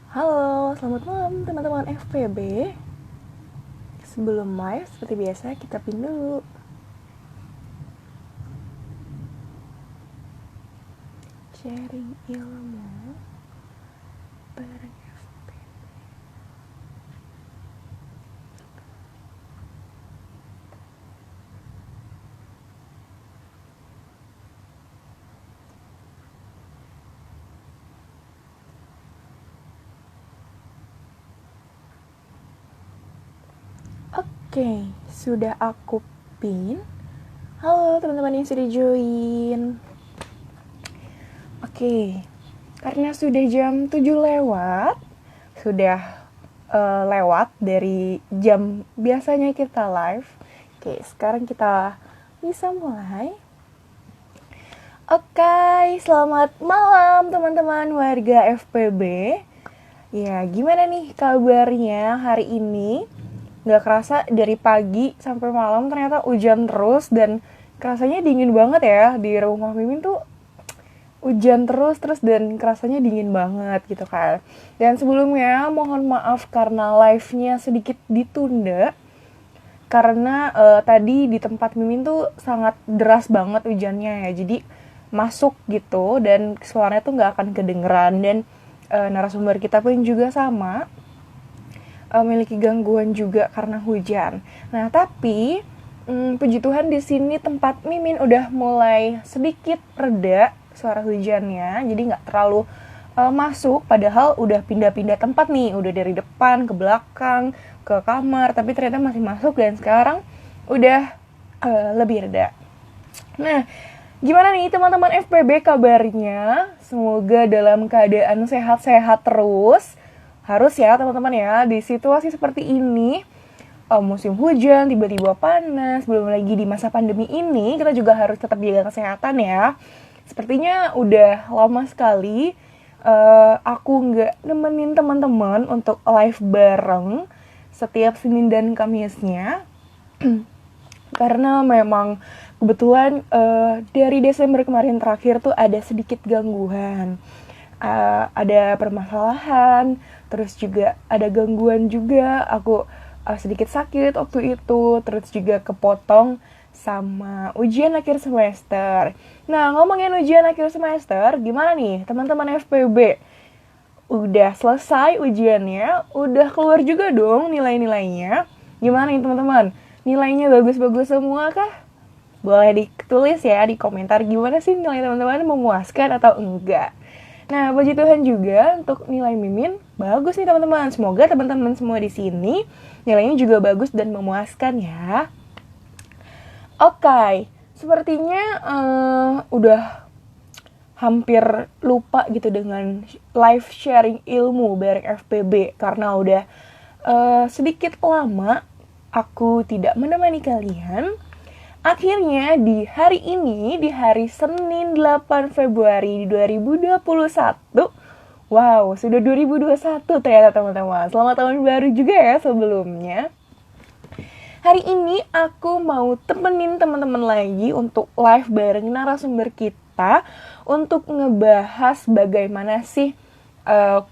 Halo, selamat malam teman-teman FPB. Sebelum live, seperti biasa kita pin dulu. Sharing ilmu bareng FPB. Oke, sudah aku pin. Halo teman-teman yang sudah join. Oke, karena sudah jam 7 lewat, sudah lewat dari jam biasanya kita live. Oke, sekarang kita bisa mulai. Oke, selamat malam teman-teman warga FPB. Ya, gimana nih kabarnya hari ini? Gak kerasa dari pagi sampai malam ternyata hujan terus dan kerasanya dingin banget ya. Di rumah Mimin tuh hujan terus dan kerasanya dingin banget gitu kan. Dan sebelumnya mohon maaf karena live-nya sedikit ditunda karena tadi di tempat Mimin tuh sangat deras banget hujannya ya. Jadi masuk gitu dan suaranya tuh nggak akan kedengeran dan narasumber kita pun juga sama memiliki gangguan juga karena hujan. Nah tapi puji Tuhan di sini tempat Mimin udah mulai sedikit reda suara hujannya, jadi nggak terlalu masuk. Padahal udah pindah-pindah tempat nih, udah dari depan ke belakang ke kamar, tapi ternyata masih masuk dan sekarang udah lebih reda. Nah, gimana nih teman-teman FPB kabarnya? Semoga dalam keadaan sehat-sehat terus. Harus ya teman-teman ya, di situasi seperti ini, musim hujan, tiba-tiba panas, belum lagi di masa pandemi ini, kita juga harus tetap jaga kesehatan ya. Sepertinya udah lama sekali aku nggak nemenin teman-teman untuk live bareng setiap Senin dan Kamisnya. Karena memang kebetulan dari Desember kemarin terakhir tuh ada sedikit gangguan, ada permasalahan, terus juga ada gangguan juga, aku sedikit sakit waktu itu, terus juga kepotong sama ujian akhir semester. Nah, ngomongin ujian akhir semester, gimana nih teman-teman FPB? Udah selesai ujiannya, udah keluar juga dong nilai-nilainya. Gimana nih teman-teman? Nilainya bagus-bagus semua kah? Boleh ditulis ya di komentar gimana sih nilai teman-teman, memuaskan atau enggak. Nah, puji Tuhan juga untuk nilai Mimin bagus nih teman-teman. Semoga teman-teman semua di sini nilainya juga bagus dan memuaskan ya. Oke, sepertinya udah hampir lupa gitu dengan live sharing ilmu bareng FPB karena udah sedikit lama aku tidak menemani kalian. Akhirnya di hari ini, di hari Senin 8 Februari 2021, wow, sudah 2021 ternyata teman-teman. Selamat tahun baru juga ya sebelumnya. Hari ini aku mau temenin teman-teman lagi untuk live bareng narasumber kita untuk ngebahas bagaimana sih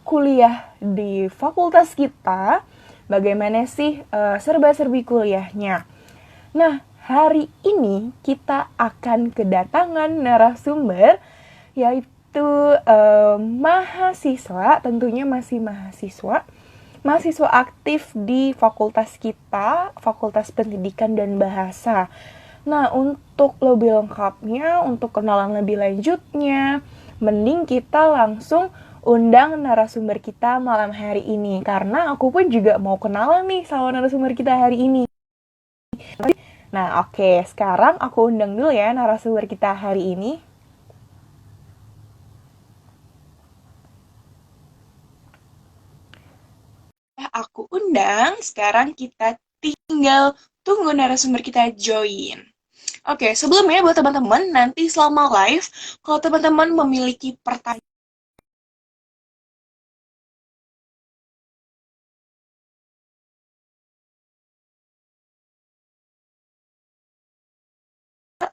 kuliah di fakultas kita, bagaimana sih serba-serbi kuliahnya. Nah, hari ini kita akan kedatangan narasumber yaitu mahasiswa, tentunya masih mahasiswa aktif di fakultas kita, Fakultas Pendidikan dan Bahasa. Nah, untuk lebih lengkapnya, untuk kenalan lebih lanjutnya, mending kita langsung undang narasumber kita malam hari ini. Karena aku pun juga mau kenalan nih sama narasumber kita hari ini. Nah, oke, sekarang aku undang dulu ya narasumber kita hari ini. Aku undang, sekarang kita tinggal tunggu narasumber kita join. Oke, sebelumnya buat teman-teman, nanti selama live, kalau teman-teman memiliki pertanyaan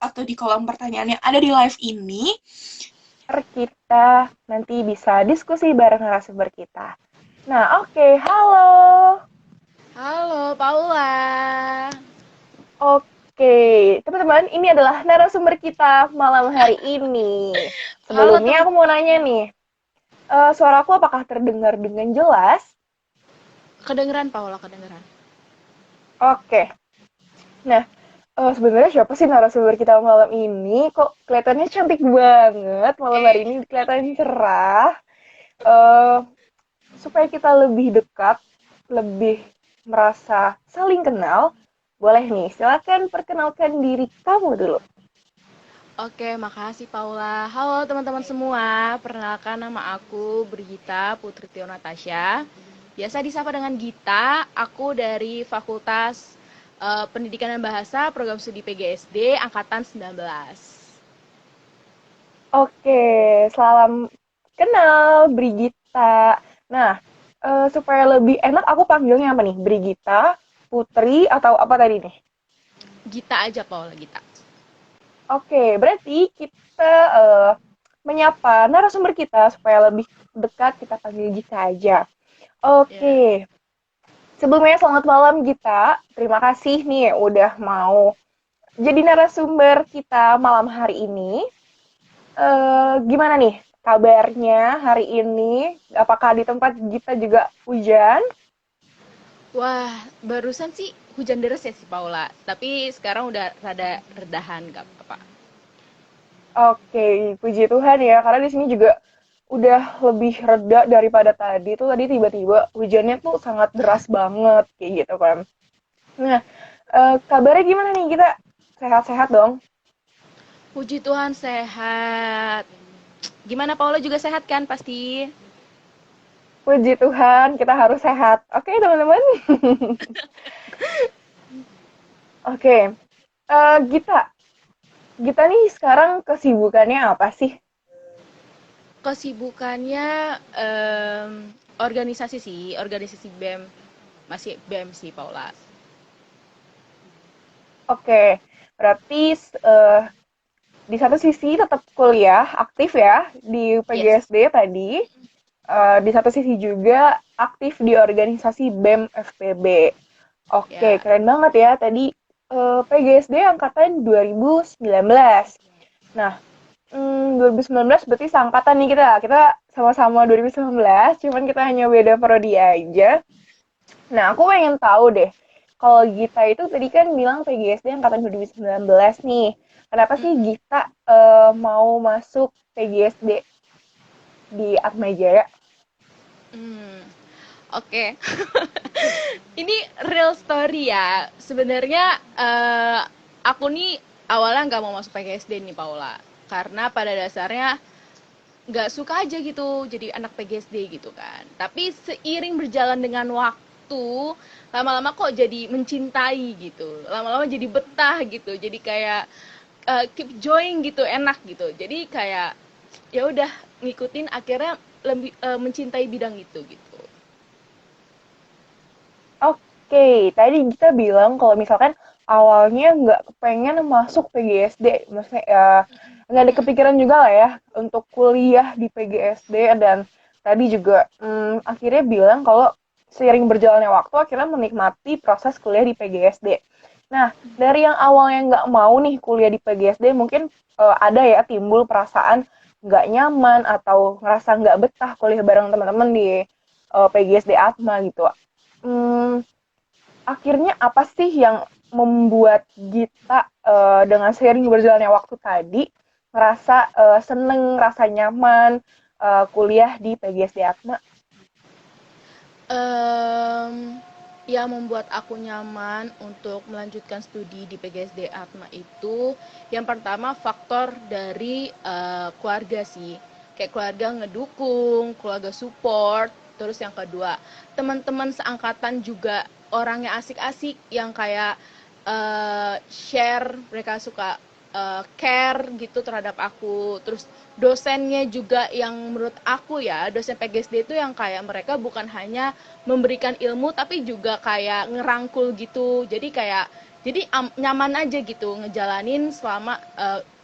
atau di kolom pertanyaan yang ada di live ini, kita nanti bisa diskusi bareng narasumber kita. Nah, oke, halo. Halo Paula. Oke, teman-teman, ini adalah narasumber kita malam hari ini. Halo Sebelumnya teman. aku mau nanya nih, suaraku apakah terdengar dengan jelas? Kedengeran Paula, kedengeran. Oke, nah, sebenarnya siapa sih narasumber kita malam ini? Kok kelihatannya cantik banget malam hari Eh, ini, kelihatan cerah. Eh, supaya kita lebih dekat, lebih merasa saling kenal, boleh nih, silakan perkenalkan diri kamu dulu. oke, makasih Paula. Halo teman-teman semua. Perkenalkan nama aku Brigita Putri Tio Natasha. Biasa disapa dengan Gita. Aku dari Fakultas Pendidikan dan Bahasa Program Studi PGSD angkatan 19. Oke, salam kenal Brigita. Nah, supaya lebih enak aku panggilnya apa nih? Brigita, Putri, atau apa tadi nih? Gita aja Paula, Gita. Oke, berarti kita menyapa narasumber kita supaya lebih dekat kita panggil Gita aja. Ya. Oke, sebelumnya selamat malam Gita. Terima kasih nih udah mau jadi narasumber kita malam hari ini. Gimana nih kabarnya hari ini? Apakah di tempat Gita juga hujan? Wah, barusan sih hujan deras ya si Paula. Tapi sekarang udah rada redahan, gak apa-apa. Oke, puji Tuhan ya, karena di sini juga udah lebih reda daripada tadi. Tuh tadi tiba-tiba hujannya tuh sangat deras banget kayak gitu kan. Nah, kabarnya gimana nih kita? Sehat-sehat dong? Puji Tuhan sehat. Gimana Paula juga sehat kan pasti? Puji Tuhan, kita harus sehat. Oke, teman-teman. Oke, Gita. Gita nih sekarang kesibukannya apa sih? Kesibukannya organisasi sih, organisasi BEM. Masih BEM sih Paula. Oke, berarti di satu sisi tetap kuliah aktif ya di Yes. PGSD tadi, di satu sisi juga aktif di organisasi BEM FPB. Oke, Ya. keren banget ya tadi PGSD angkatan 2019. Nah, 2019 berarti seangkatan nih kita. Kita sama-sama 2019, cuman kita hanya beda prodi aja. Nah, aku pengen tahu deh, kalau Gita itu tadi kan bilang PGSD angkatan 2019 nih. Kenapa sih Mm-mm. Gita mau masuk PGSD di Atmajaya? Hmm. Oke. Ini real story ya. Sebenarnya aku nih awalnya nggak mau masuk PGSD nih Paula. Karena pada dasarnya nggak suka aja gitu jadi anak PGSD gitu kan. Tapi seiring berjalan dengan waktu, lama-lama kok jadi mencintai gitu. Lama-lama jadi betah gitu. Jadi kayak keep join gitu, enak gitu. Jadi kayak ya udah ngikutin akhirnya lebih mencintai bidang itu gitu. Oke, tadi Gita bilang kalau misalkan awalnya nggak pengen masuk PGSD, maksudnya ya nggak ada kepikiran juga lah ya untuk kuliah di PGSD dan tadi juga akhirnya bilang kalau seiring berjalannya waktu akhirnya menikmati proses kuliah di PGSD. Nah, dari yang awalnya nggak mau nih kuliah di PGSD, mungkin ada ya timbul perasaan nggak nyaman atau ngerasa nggak betah kuliah bareng teman-teman di PGSD Atma gitu. Hmm, akhirnya apa sih yang membuat Gita dengan seiring berjalannya waktu tadi ngerasa seneng, rasa nyaman kuliah di PGSD Atma? Em, yang membuat aku nyaman untuk melanjutkan studi di PGSD Atma itu yang pertama faktor dari keluarga sih, kayak keluarga ngedukung, keluarga support. Terus yang kedua, teman-teman seangkatan juga orangnya asik-asik yang kayak share, mereka suka care gitu terhadap aku. Terus dosennya juga yang menurut aku ya, dosen PGSD itu yang kayak mereka bukan hanya memberikan ilmu tapi juga kayak ngerangkul gitu. Jadi kayak nyaman aja gitu ngejalanin selama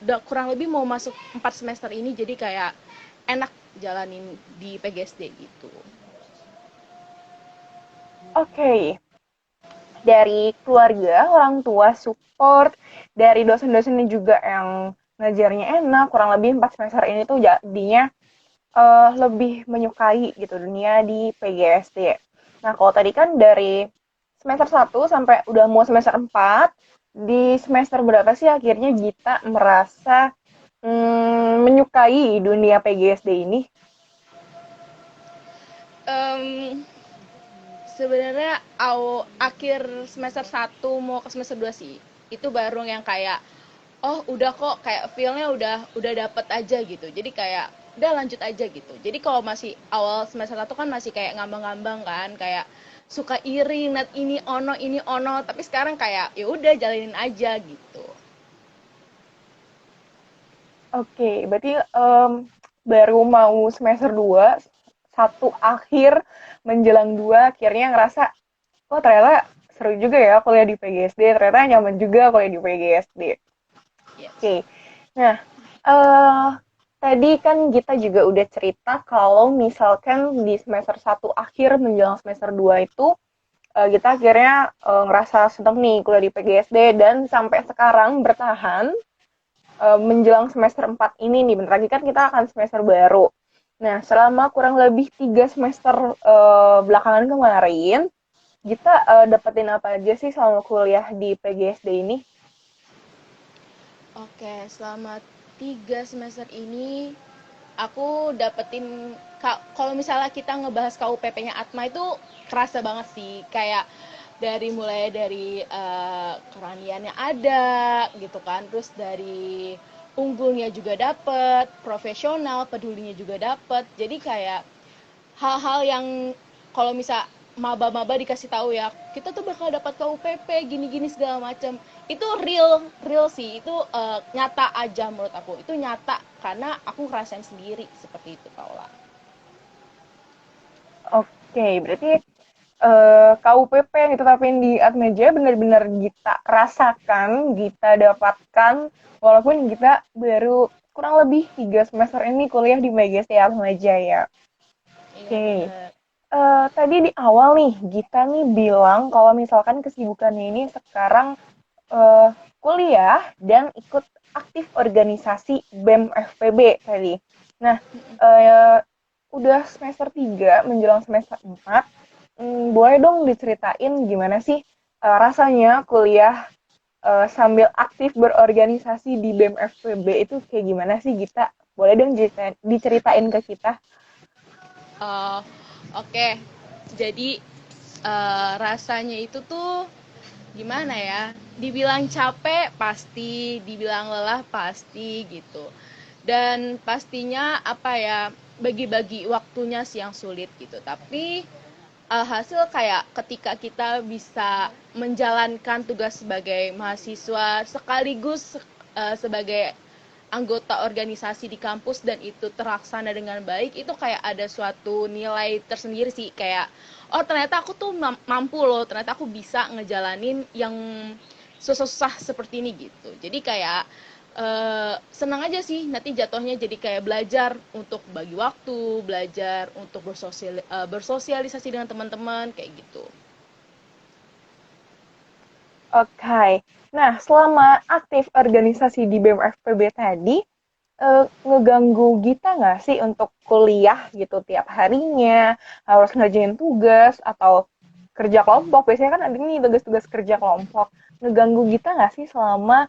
udah kurang lebih mau masuk 4 semester ini, jadi kayak enak jalanin di PGSD gitu. Oke, dari keluarga, orang tua support, dari dosen-dosennya juga yang ngajarnya enak, kurang lebih 4 semester ini tuh jadinya lebih menyukai gitu dunia di PGSD. Nah, kalau tadi kan dari semester 1 sampai udah mau semester 4, di semester berapa sih akhirnya Gita merasa menyukai dunia PGSD ini? Em, Sebenarnya akhir semester 1 mau ke semester 2 sih. Itu baru yang kayak oh udah kok kayak feel-nya udah dapet aja gitu. Jadi kayak udah lanjut aja gitu. Jadi kalau masih awal semester 1 kan masih kayak ngambang-ngambang kan, kayak suka iri net ini ono, tapi sekarang kayak ya udah jalanin aja gitu. Oke, berarti baru mau semester 2, satu akhir menjelang 2, akhirnya ngerasa, oh ternyata seru juga ya kuliah di PGSD, ternyata nyaman juga kuliah di PGSD. Yes. Oke, nah tadi kan kita juga udah cerita kalau misalkan di semester 1 akhir menjelang semester 2 itu kita akhirnya ngerasa seneng nih kuliah di PGSD dan sampai sekarang bertahan menjelang semester 4 ini nih, bentar lagi kan kita akan semester baru. Nah, selama kurang lebih 3 semester belakangan kemarin, kita dapetin apa aja sih selama kuliah di PGSD ini? Oke, selama 3 semester ini aku dapetin kalau misalnya kita ngebahas KUPP-nya Atma itu kerasa banget sih, kayak mulai dari keraniannya ada gitu kan, terus dari unggulnya juga dapet, profesional pedulinya juga dapet, jadi kayak hal-hal yang kalau misal maba-maba dikasih tahu ya kita tuh bakal dapat KUPP gini-gini segala macam, itu real real sih, itu nyata aja menurut aku, itu nyata karena aku ngerasain sendiri seperti itu Paula. Oke, berarti KUPP yang ditetapin di Atmeja benar-benar Gita rasakan, Gita dapatkan, walaupun Gita baru kurang lebih 3 semester ini kuliah di PGSD Atmeja ya. Iya Oke, bener. tadi di awal nih, Gita nih bilang kalau misalkan kesibukannya ini sekarang kuliah dan ikut aktif organisasi BEM FPB tadi. Nah, eh, udah semester 3 menjelang semester 4, boleh dong diceritain gimana sih rasanya kuliah sambil aktif berorganisasi di BEM FPB itu kayak gimana sih Gita? Boleh dong diceritain ke kita? uh, oke, jadi rasanya itu tuh gimana ya, dibilang capek pasti, dibilang lelah pasti gitu, dan pastinya apa ya, bagi-bagi waktunya sih yang sulit gitu, tapi alhasil kayak ketika kita bisa menjalankan tugas sebagai mahasiswa sekaligus sebagai anggota organisasi di kampus dan itu terlaksana dengan baik, itu kayak ada suatu nilai tersendiri sih, kayak oh ternyata aku tuh mampu loh, ternyata aku bisa ngejalanin yang susah-susah seperti ini gitu. Jadi kayak senang aja sih nanti jatuhnya, jadi kayak belajar untuk bagi waktu, belajar untuk bersosialisasi dengan teman-teman kayak gitu. Oke. Nah, selama aktif organisasi di BEM FPB tadi, ngeganggu Gita nggak sih untuk kuliah gitu tiap harinya, harus ngerjain tugas atau kerja kelompok? Biasanya kan ada nih tugas-tugas kerja kelompok. Ngeganggu Gita nggak sih selama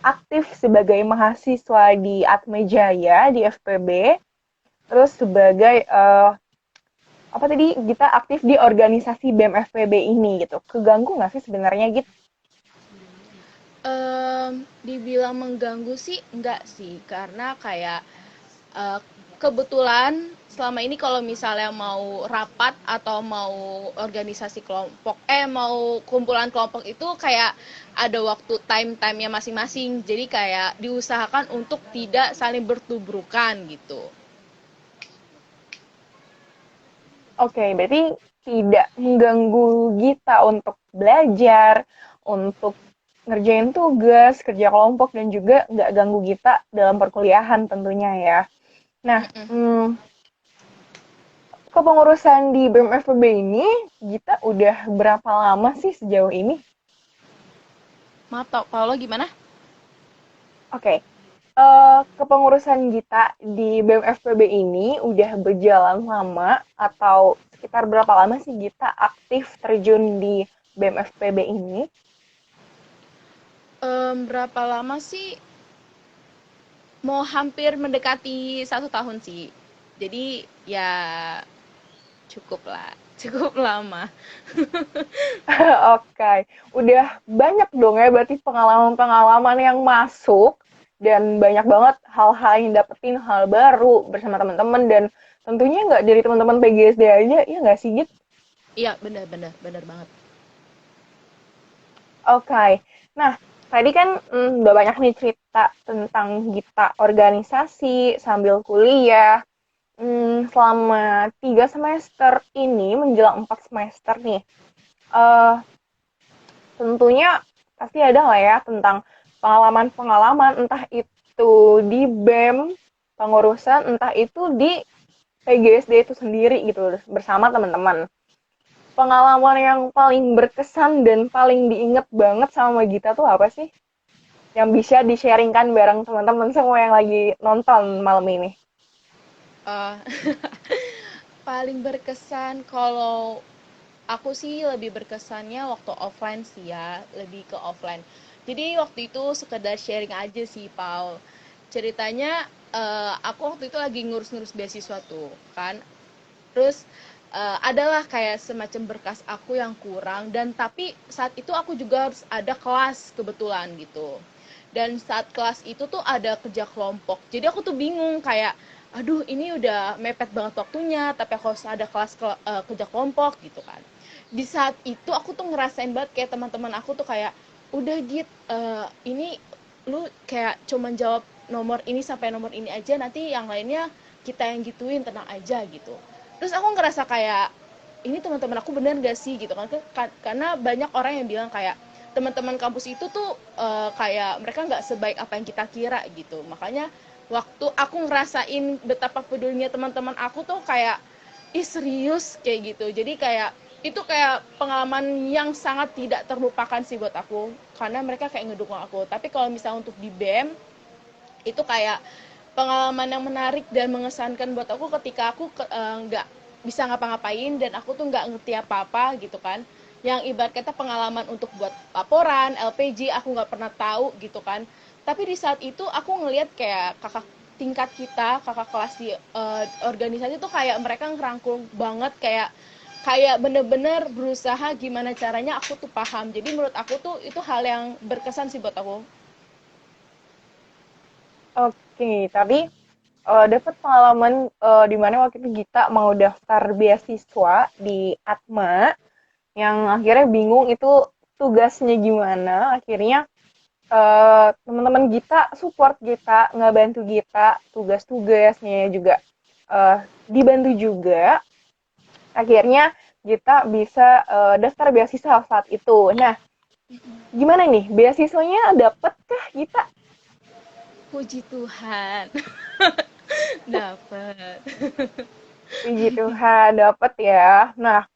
aktif sebagai mahasiswa di Atmejaya di FPB, terus sebagai apa tadi Gita aktif di organisasi BEM FPB ini gitu? Keganggu nggak sih sebenarnya Git? Dibilang mengganggu sih enggak sih, karena kayak eh, kebetulan selama ini kalau misalnya mau rapat atau mau organisasi kelompok, mau kumpulan kelompok itu kayak ada waktu time-timenya masing-masing, jadi kayak diusahakan untuk tidak saling bertubrukan gitu. Oke, berarti tidak mengganggu Gita untuk belajar, untuk ngerjain tugas, kerja kelompok, dan juga nggak ganggu Gita dalam perkuliahan tentunya ya. Nah, Mm-mm. kepengurusan di BEM FEB ini, Gita udah berapa lama sih sejauh ini? Maaf, Paulo gimana? Oke, kepengurusan Gita di BEM FEB ini udah berjalan lama atau sekitar berapa lama sih Gita aktif terjun di BEM FEB ini? Berapa lama sih? Mau hampir mendekati 1 tahun sih. Jadi ya cukup lah, cukup lama. Oke, udah banyak dong ya berarti pengalaman-pengalaman yang masuk dan banyak banget hal-hal yang dapetin hal baru bersama teman-teman dan tentunya nggak dari teman-teman PGSD aja, ya nggak sih Git? Iya, benar benar benar banget. Oke, nah tadi kan udah banyak nih cerita tentang Gita organisasi sambil kuliah. Selama 3 semester ini menjelang 4 semester nih, eh tentunya pasti ada lah ya tentang pengalaman-pengalaman entah itu di BEM pengurusan, entah itu di PGSD itu sendiri gitu bersama teman-teman. Pengalaman yang paling berkesan dan paling diinget banget sama Gita tuh apa sih? Yang bisa di-sharingkan bareng teman-teman semua yang lagi nonton malam ini. Eh, paling berkesan kalau aku sih lebih berkesannya waktu offline sih ya, lebih ke offline. Jadi waktu itu sekedar sharing aja sih, Paul. Ceritanya aku waktu itu lagi ngurus-ngurus beasiswa tuh, kan. Terus adalah kayak semacam berkas aku yang kurang dan tapi saat itu aku juga harus ada kelas kebetulan gitu. Dan saat kelas itu tuh ada kerja kelompok. Jadi aku tuh bingung kayak aduh ini udah mepet banget waktunya tapi aku harus ada kelas kerja kelompok gitu kan. Di saat itu aku tuh ngerasain banget kayak teman-teman aku tuh kayak udah Git, ini lu kayak cuman jawab nomor ini sampai nomor ini aja, nanti yang lainnya kita yang gituin, tenang aja gitu. Terus aku ngerasa kayak ini teman-teman aku bener gak sih gitu kan, karena banyak orang yang bilang kayak teman-teman kampus itu tuh kayak mereka nggak sebaik apa yang kita kira gitu. Makanya waktu aku ngerasain betapa pedulinya teman-teman aku tuh kayak ih serius kayak gitu. Jadi kayak itu kayak pengalaman yang sangat tidak terlupakan sih buat aku karena mereka kayak ngedukung aku. Tapi kalau misalnya untuk di BEM itu kayak pengalaman yang menarik dan mengesankan buat aku ketika aku nggak bisa ngapa-ngapain dan aku tuh nggak ngerti apa-apa gitu kan, yang ibarat kata pengalaman untuk buat laporan LPG aku nggak pernah tahu gitu kan, tapi di saat itu aku ngelihat kayak kakak tingkat kita, kakak kelas di organisasi tuh kayak mereka ngerangkul banget, kayak kayak bener-bener berusaha gimana caranya aku tuh paham. Jadi menurut aku tuh itu hal yang berkesan sih buat aku. Oke, tadi dapat pengalaman di mana waktu itu Gita mau daftar beasiswa di Atma yang akhirnya bingung itu tugasnya gimana. Akhirnya teman-teman Gita support Gita, ngebantu Gita tugas-tugasnya juga eh, dibantu juga. Akhirnya Gita bisa daftar beasiswa saat itu. Nah, gimana nih? Beasiswanya dapet kah Gita? Puji Tuhan. Dapat. Puji Tuhan, dapet ya. Nah,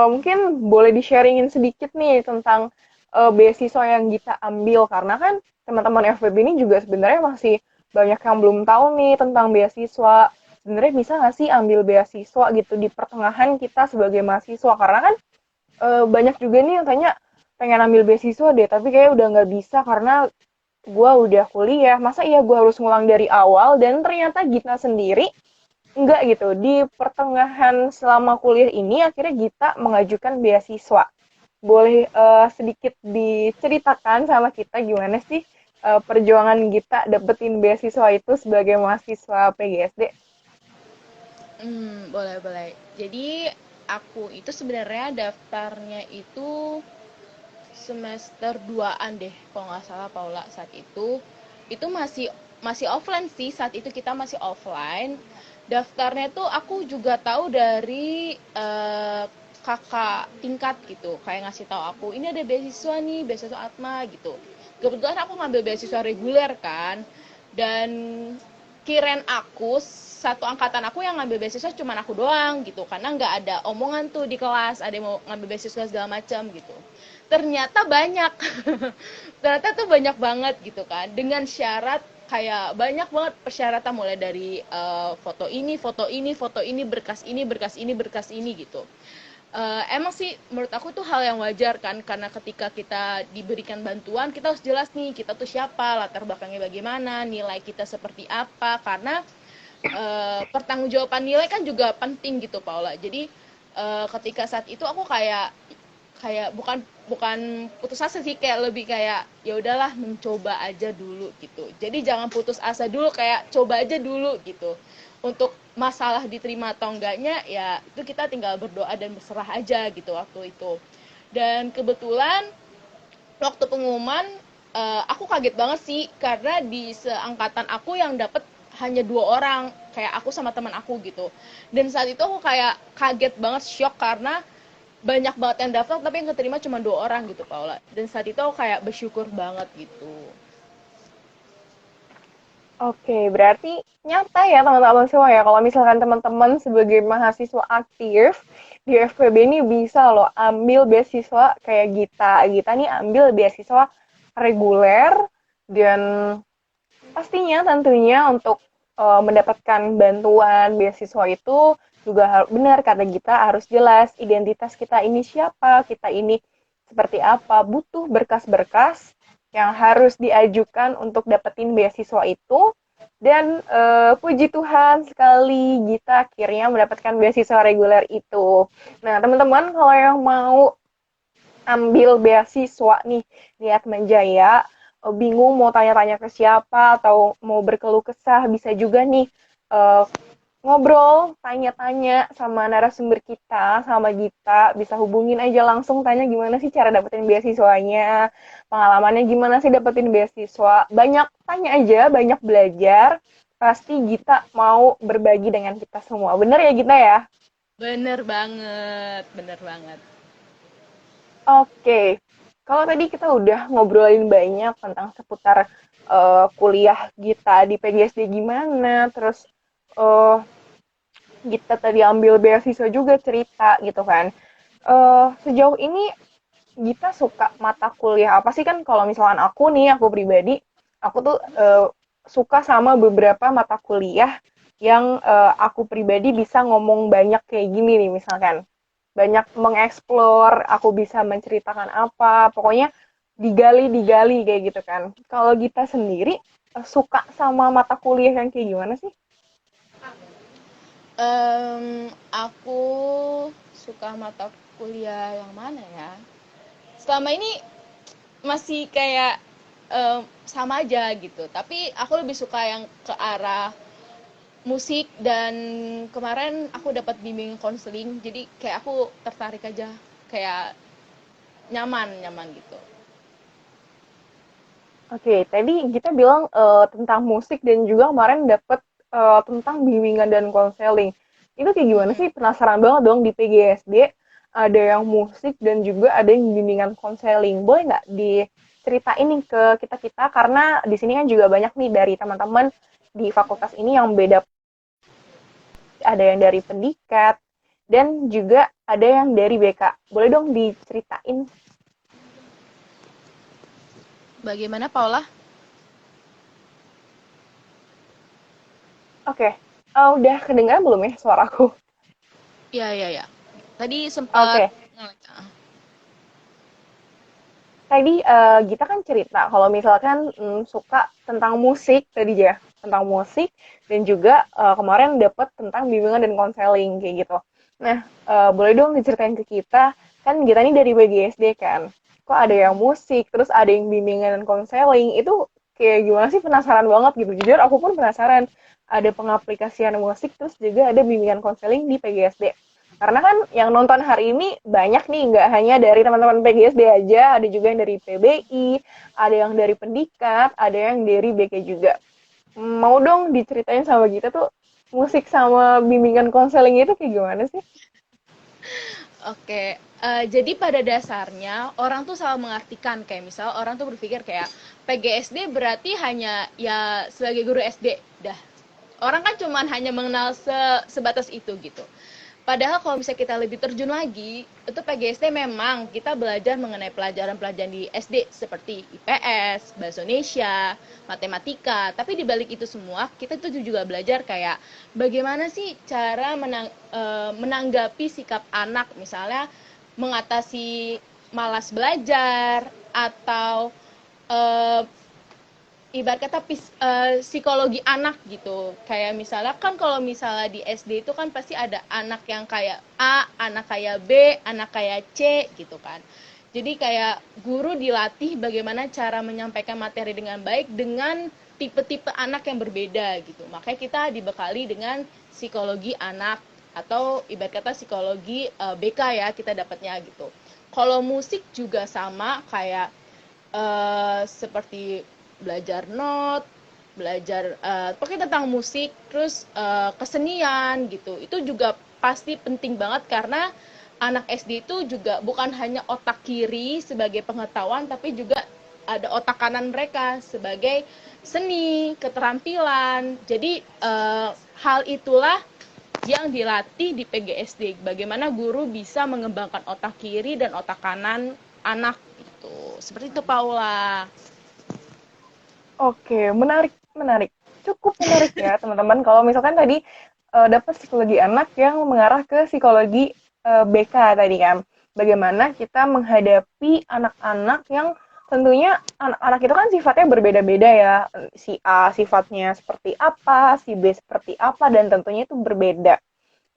mungkin boleh di-sharingin sedikit nih tentang beasiswa yang Gita ambil karena kan teman-teman FBB ini juga sebenarnya masih banyak yang belum tahu nih tentang beasiswa. Sebenarnya bisa nggak sih ambil beasiswa gitu di pertengahan kita sebagai mahasiswa? Karena kan banyak juga nih yang tanya pengen ambil beasiswa deh, tapi kayak udah nggak bisa karena gue udah kuliah. Masa iya gue harus ngulang dari awal? Dan ternyata Gita sendiri enggak gitu. Di pertengahan selama kuliah ini akhirnya Gita mengajukan beasiswa. Boleh sedikit diceritakan sama kita gimana sih perjuangan Gita dapetin beasiswa itu sebagai mahasiswa PGSD? Boleh boleh. Jadi aku itu sebenarnya daftarnya itu semester 2-an deh kalau nggak salah Paula saat itu. Itu masih masih offline sih, saat itu kita masih offline. Daftarnya tuh aku juga tahu dari kakak tingkat gitu, kayak ngasih tahu aku ini ada beasiswa nih, beasiswa Atma gitu. Kebetulan aku ngambil beasiswa reguler kan, dan kirain aku satu angkatan aku yang ngambil beasiswa cuma aku doang gitu, karena nggak ada omongan tuh di kelas ada yang mau ngambil beasiswa segala macam gitu. Ternyata banyak. Ternyata tuh banyak banget gitu kan, dengan syarat kayak banyak banget persyaratan, mulai dari foto ini, foto ini, foto ini, berkas ini, berkas ini, berkas ini gitu. Emang sih menurut aku tuh hal yang wajar kan, karena ketika kita diberikan bantuan kita harus jelas nih kita tuh siapa, latar belakangnya bagaimana, nilai kita seperti apa, karena pertanggungjawaban nilai kan juga penting gitu Paula. Jadi ketika saat itu aku kayak kayak bukan bukan putus asa sih, kayak lebih kayak ya udahlah mencoba aja dulu gitu. Jadi jangan putus asa dulu, kayak coba aja dulu gitu. Untuk masalah diterima atau enggaknya ya itu kita tinggal berdoa dan berserah aja gitu waktu itu. Dan kebetulan waktu pengumuman aku kaget banget sih, karena di seangkatan aku yang dapet hanya 2 orang, kayak aku sama teman aku gitu. Dan saat itu aku kayak kaget banget, shock, karena banyak banget yang daftar tapi yang keterima cuma 2 orang gitu Paula. Dan saat itu aku kayak bersyukur banget gitu. Oke, berarti nyata ya teman-teman semua ya, kalau misalkan teman-teman sebagai mahasiswa aktif di FPB ini bisa loh ambil beasiswa kayak Gita. Gita nih ambil beasiswa reguler dan pastinya tentunya untuk mendapatkan bantuan beasiswa itu juga benar kata Gita, harus jelas identitas kita ini siapa, kita ini seperti apa, butuh berkas-berkas yang harus diajukan untuk dapetin beasiswa itu. Dan puji Tuhan sekali Gita akhirnya mendapatkan beasiswa reguler itu. Nah, teman-teman kalau yang mau ambil beasiswa nih di Atmajaya, bingung mau tanya-tanya ke siapa atau mau berkeluh kesah, bisa juga nih eh, ngobrol, tanya-tanya sama narasumber kita, sama Gita, bisa hubungin aja langsung, tanya gimana sih cara dapetin beasiswanya, pengalamannya gimana sih dapetin beasiswa, banyak tanya aja, banyak belajar, pasti Gita mau berbagi dengan kita semua. Bener ya Gita ya? Bener banget, bener banget. Oke, kalau tadi kita udah ngobrolin banyak tentang seputar kuliah kita di PGSD gimana, terus eh, kita tadi ambil beasiswa juga cerita gitu kan. Sejauh ini Gita suka mata kuliah apa sih, kan kalau misalkan aku nih, aku pribadi, aku tuh suka sama beberapa mata kuliah yang aku pribadi bisa ngomong banyak kayak gini nih, misalkan banyak mengeksplor, aku bisa menceritakan apa, pokoknya digali-digali kayak gitu kan. Kalau Gita sendiri suka sama mata kuliah yang kayak gimana sih? Aku suka mata kuliah yang mana ya? Selama ini masih kayak sama aja gitu. Tapi aku lebih suka yang ke arah musik, dan kemarin aku dapat bimbing konseling, jadi kayak aku tertarik aja, kayak nyaman nyaman gitu. Oke, tadi kita bilang tentang musik dan juga kemarin dapet tentang bimbingan dan konseling. Itu kayak gimana Mm-mm. sih? Penasaran banget dong, di PGSD ada yang musik dan juga ada yang bimbingan konseling. Boleh nggak diceritain nih ke kita-kita? Karena di sini kan juga banyak nih dari teman-teman di fakultas ini yang beda, ada yang dari pendikat dan juga ada yang dari BK. Boleh dong diceritain? Bagaimana Paula? Oke, udah kedengaran belum ya suaraku? Ya ya ya, tadi sempat Oke, tadi Gita kan cerita kalau misalkan suka tentang musik tadi ya, tentang musik dan juga kemarin dapat tentang bimbingan dan konseling kayak gitu. Nah, boleh dong diceritain ke kita, kan Gita ini dari BGSD kan, kok ada yang musik, terus ada yang bimbingan dan konseling, itu kayak gimana sih, penasaran banget gitu. Jujur aku pun penasaran, ada pengaplikasian musik, terus juga ada bimbingan konseling di PGSD. Karena kan yang nonton hari ini banyak nih, nggak hanya dari teman-teman PGSD aja, ada juga yang dari PBI, ada yang dari Pendikat, ada yang dari BK juga. Mau dong diceritain sama kita tuh musik sama bimbingan konseling itu kayak gimana sih? Oke, jadi pada dasarnya orang tuh salah mengartikan, kayak misal orang tuh berpikir kayak PGSD berarti hanya ya sebagai guru SD dah. Orang kan cuman hanya mengenal sebatas itu gitu. Padahal kalau misalnya kita lebih terjun lagi, itu PGSD memang kita belajar mengenai pelajaran-pelajaran di SD seperti IPS, Bahasa Indonesia, Matematika. Tapi di balik itu semua, kita tuh juga belajar kayak bagaimana sih cara menanggapi sikap anak, misalnya mengatasi malas belajar atau eh, ibarat kata psikologi anak gitu. Kayak misalnya kan kalau misalnya di SD itu kan pasti ada anak yang kayak A, anak kayak B, anak kayak C gitu kan. Jadi kayak guru dilatih bagaimana cara menyampaikan materi dengan baik dengan tipe-tipe anak yang berbeda gitu. Makanya kita dibekali dengan psikologi anak atau ibarat kata psikologi BK ya kita dapatnya gitu. Kalau musik juga sama kayak seperti belajar not, belajar pokoknya tentang musik, terus kesenian gitu. Itu juga pasti penting banget karena anak SD itu juga bukan hanya otak kiri sebagai pengetahuan, tapi juga ada otak kanan mereka sebagai seni, keterampilan. Jadi hal itulah yang dilatih di PGSD. Bagaimana guru bisa mengembangkan otak kiri dan otak kanan anak itu. Seperti itu Paula. Oke, menarik, menarik. Cukup menarik ya, teman-teman. Kalau misalkan tadi dapat psikologi anak yang mengarah ke psikologi BK tadi kan. Bagaimana kita menghadapi anak-anak yang tentunya anak-anak itu kan sifatnya berbeda-beda ya. Si A sifatnya seperti apa, si B seperti apa, dan tentunya itu berbeda.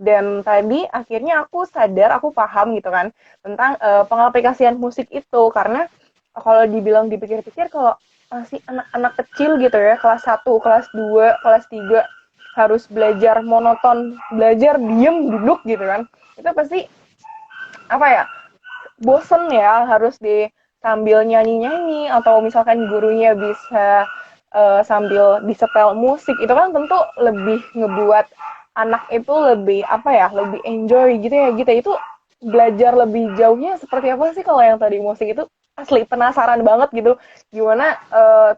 Dan tadi akhirnya aku sadar, aku paham gitu kan, tentang pengaplikasian musik itu. Karena kalau dibilang dipikir-pikir, kalau masih anak-anak kecil gitu ya, kelas 1, kelas 2, kelas 3, harus belajar monoton, belajar diem, duduk gitu kan, itu pasti, apa ya, bosen ya, harus sambil nyanyi-nyanyi, atau misalkan gurunya bisa sambil disetel musik, itu kan tentu lebih ngebuat anak itu lebih, apa ya, lebih enjoy gitu ya, gitu. Itu belajar lebih jauhnya seperti apa sih kalau yang tadi musik itu? Asli penasaran banget gitu, gimana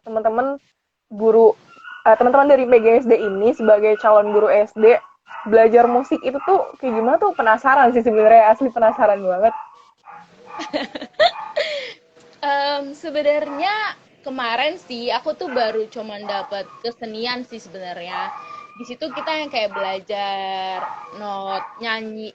teman-teman guru, teman-teman dari PGSD ini sebagai calon guru SD belajar musik itu tuh kayak gimana tuh, penasaran sih sebenarnya, asli penasaran banget. Sebenarnya kemarin sih aku tuh baru cuman dapat kesenian sih sebenarnya. Di situ kita yang kayak belajar not, nyanyi.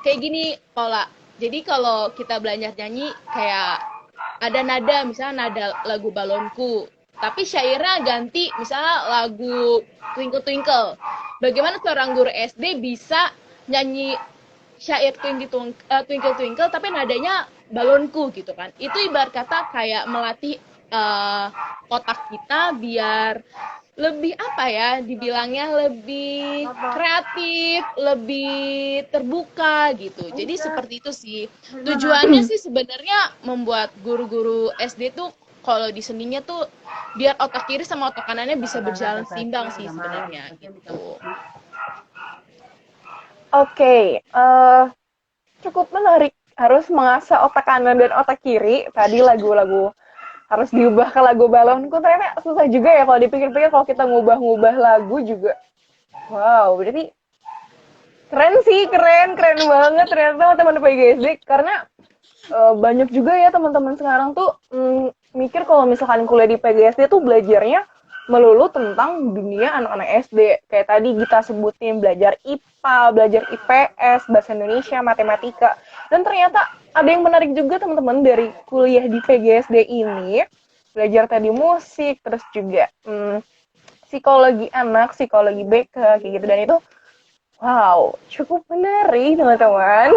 Kayak gini, Paula. Jadi kalau kita belajar nyanyi kayak ada nada, misalnya nada lagu balonku. Tapi syairnya ganti, misalnya lagu Twinkle Twinkle. Bagaimana seorang guru SD bisa nyanyi syair Twinkle Twinkle tapi nadanya balonku gitu kan. Itu ibarat kata kayak melatih uh, otak kita biar lebih apa ya dibilangnya lebih kreatif, lebih terbuka gitu. Jadi seperti itu sih. Tujuannya sih sebenarnya membuat guru-guru SD tuh kalau di seninya tuh biar otak kiri sama otak kanannya bisa berjalan seimbang sih sebenarnya gitu. Oke, cukup menarik. Harus mengasah otak kanan dan otak kiri. Tadi lagu-lagu harus diubah ke lagu balonku. Ternyata susah juga ya kalau dipikir-pikir, kalau kita ngubah-ngubah lagu juga. Wow, berarti keren sih, keren, keren banget ternyata teman PGSD. Karena banyak juga ya teman-teman sekarang tuh mikir kalau misalkan kuliah di PGSD tuh belajarnya melulu tentang dunia anak-anak SD. Kayak tadi kita sebutin belajar IPA, belajar IPS, bahasa Indonesia, matematika. Dan ternyata ada yang menarik juga teman-teman dari kuliah di PGSD ini. Belajar tadi musik, terus juga psikologi anak, psikologi BK, kayak gitu. Dan itu wow, cukup menarik teman-teman.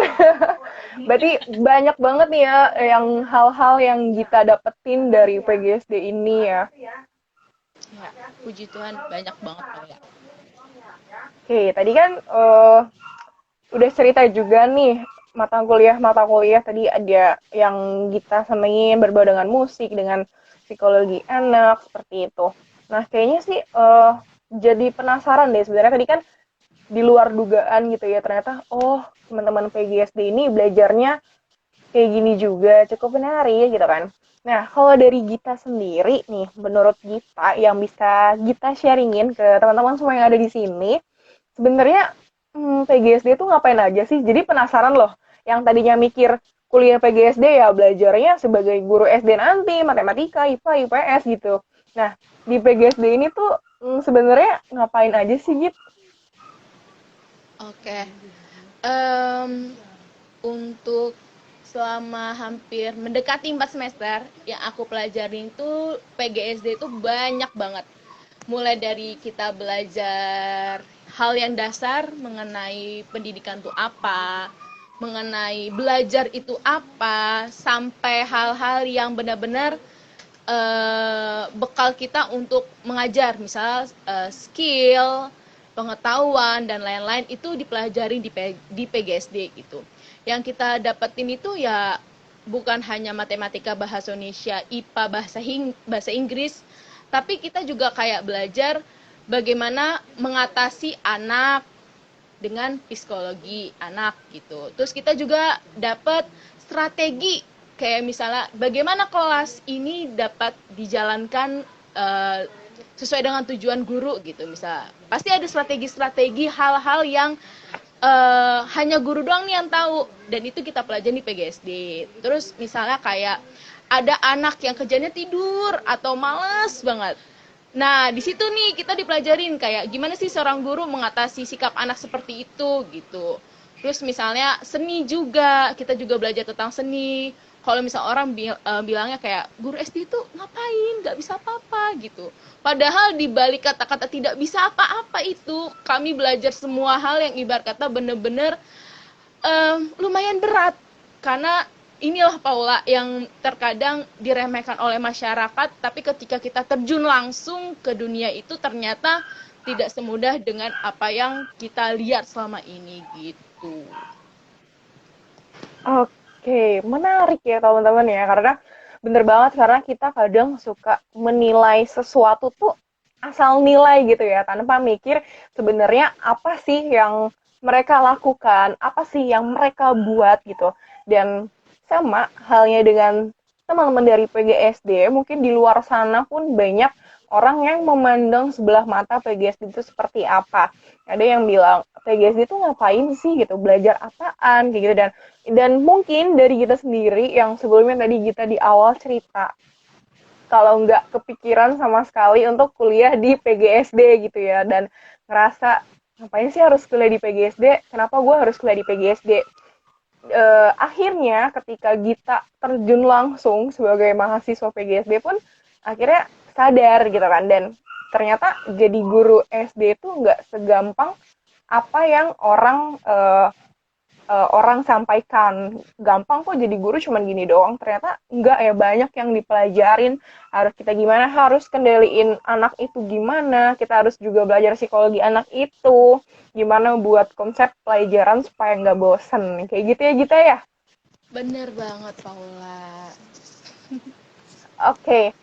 Berarti banyak banget nih ya yang hal-hal yang kita dapetin dari PGSD ini ya. Ya, puji Tuhan banyak banget Paula. Oke, tadi kan udah cerita juga nih mata kuliah tadi ada yang kita senengin berbau dengan musik, dengan psikologi anak seperti itu. Nah, kayaknya sih jadi penasaran deh sebenarnya, tadi kan di luar dugaan gitu ya, ternyata oh teman-teman PGSD ini belajarnya kayak gini juga, cukup menarik gitu kan. Nah, kalau dari Gita sendiri nih, menurut Gita yang bisa Gita sharingin ke teman-teman semua yang ada di sini, sebenarnya PGSD itu ngapain aja sih? Jadi penasaran loh. Yang tadinya mikir kuliah PGSD ya belajarnya sebagai guru SD nanti, matematika, IPA, IPS gitu. Nah, di PGSD ini tuh sebenarnya ngapain aja sih, Git? Oke. Em, untuk selama hampir mendekati 4 semester yang aku pelajarin itu PGSD itu banyak banget. Mulai dari kita belajar hal yang dasar mengenai pendidikan itu apa, mengenai belajar itu apa, sampai hal-hal yang benar-benar bekal kita untuk mengajar, misal skill, pengetahuan dan lain-lain itu dipelajari di PGSD gitu. Yang kita dapetin itu ya bukan hanya matematika, bahasa Indonesia, IPA, bahasa Inggris, tapi kita juga kayak belajar bagaimana mengatasi anak dengan psikologi anak gitu. Terus kita juga dapat strategi kayak misalnya bagaimana kelas ini dapat dijalankan uh, sesuai dengan tujuan guru gitu. Misal pasti ada strategi-strategi hal-hal yang hanya guru doang nih yang tahu, dan itu kita pelajari di PGSD. Terus misalnya kayak ada anak yang kerjanya tidur atau males banget. Nah, di situ nih kita dipelajarin kayak gimana sih seorang guru mengatasi sikap anak seperti itu gitu. Terus misalnya seni juga, kita juga belajar tentang seni. Kalau misal orang bilangnya kayak guru SD itu ngapain, nggak bisa apa-apa gitu. Padahal di balik kata-kata tidak bisa apa-apa itu, kami belajar semua hal yang ibarat kata bener-bener lumayan berat. Karena inilah Paula yang terkadang diremehkan oleh masyarakat, tapi ketika kita terjun langsung ke dunia itu ternyata tidak semudah dengan apa yang kita lihat selama ini gitu. Oke, menarik ya teman-teman ya, karena bener banget karena kita kadang suka menilai sesuatu tuh asal nilai gitu ya, tanpa mikir sebenarnya apa sih yang mereka lakukan, apa sih yang mereka buat gitu. Dan sama halnya dengan teman-teman dari PGSD, mungkin di luar sana pun banyak orang yang memandang sebelah mata PGSD itu seperti apa. Ada yang bilang PGSD itu ngapain sih gitu, belajar apaan kayak gitu, dan mungkin dari kita sendiri yang sebelumnya tadi kita di awal cerita, kalau nggak kepikiran sama sekali untuk kuliah di PGSD gitu ya, dan ngerasa ngapain sih harus kuliah di PGSD, kenapa gue harus kuliah di PGSD. Akhirnya ketika Gita terjun langsung sebagai mahasiswa PGSD pun akhirnya sadar gitu kan, dan ternyata jadi guru SD itu nggak segampang apa yang orang sampaikan. Gampang kok jadi guru cuman gini doang, ternyata enggak ya, banyak yang dipelajarin, harus kita gimana, harus kendaliin anak itu gimana, kita harus juga belajar psikologi anak itu, gimana buat konsep pelajaran supaya nggak bosen, kayak gitu ya Gita ya. Bener banget Paula. Oke,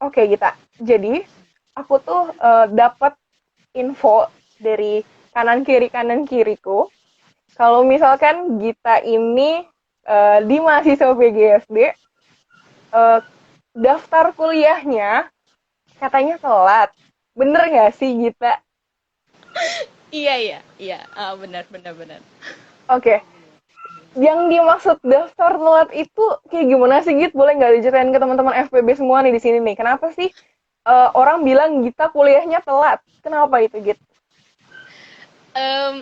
oke Gita, jadi aku tuh dapat info dari kanan kiriku kalau misalkan Gita ini di mahasiswa PGSD, daftar kuliahnya katanya telat. Bener nggak sih Gita? Iya iya iya, benar benar benar. Oke, yang dimaksud daftar telat itu kayak gimana sih Git? Boleh nggak diceritain ke teman-teman FPB semua nih di sini nih? Kenapa sih orang bilang Gita kuliahnya telat? Kenapa itu Git? Um,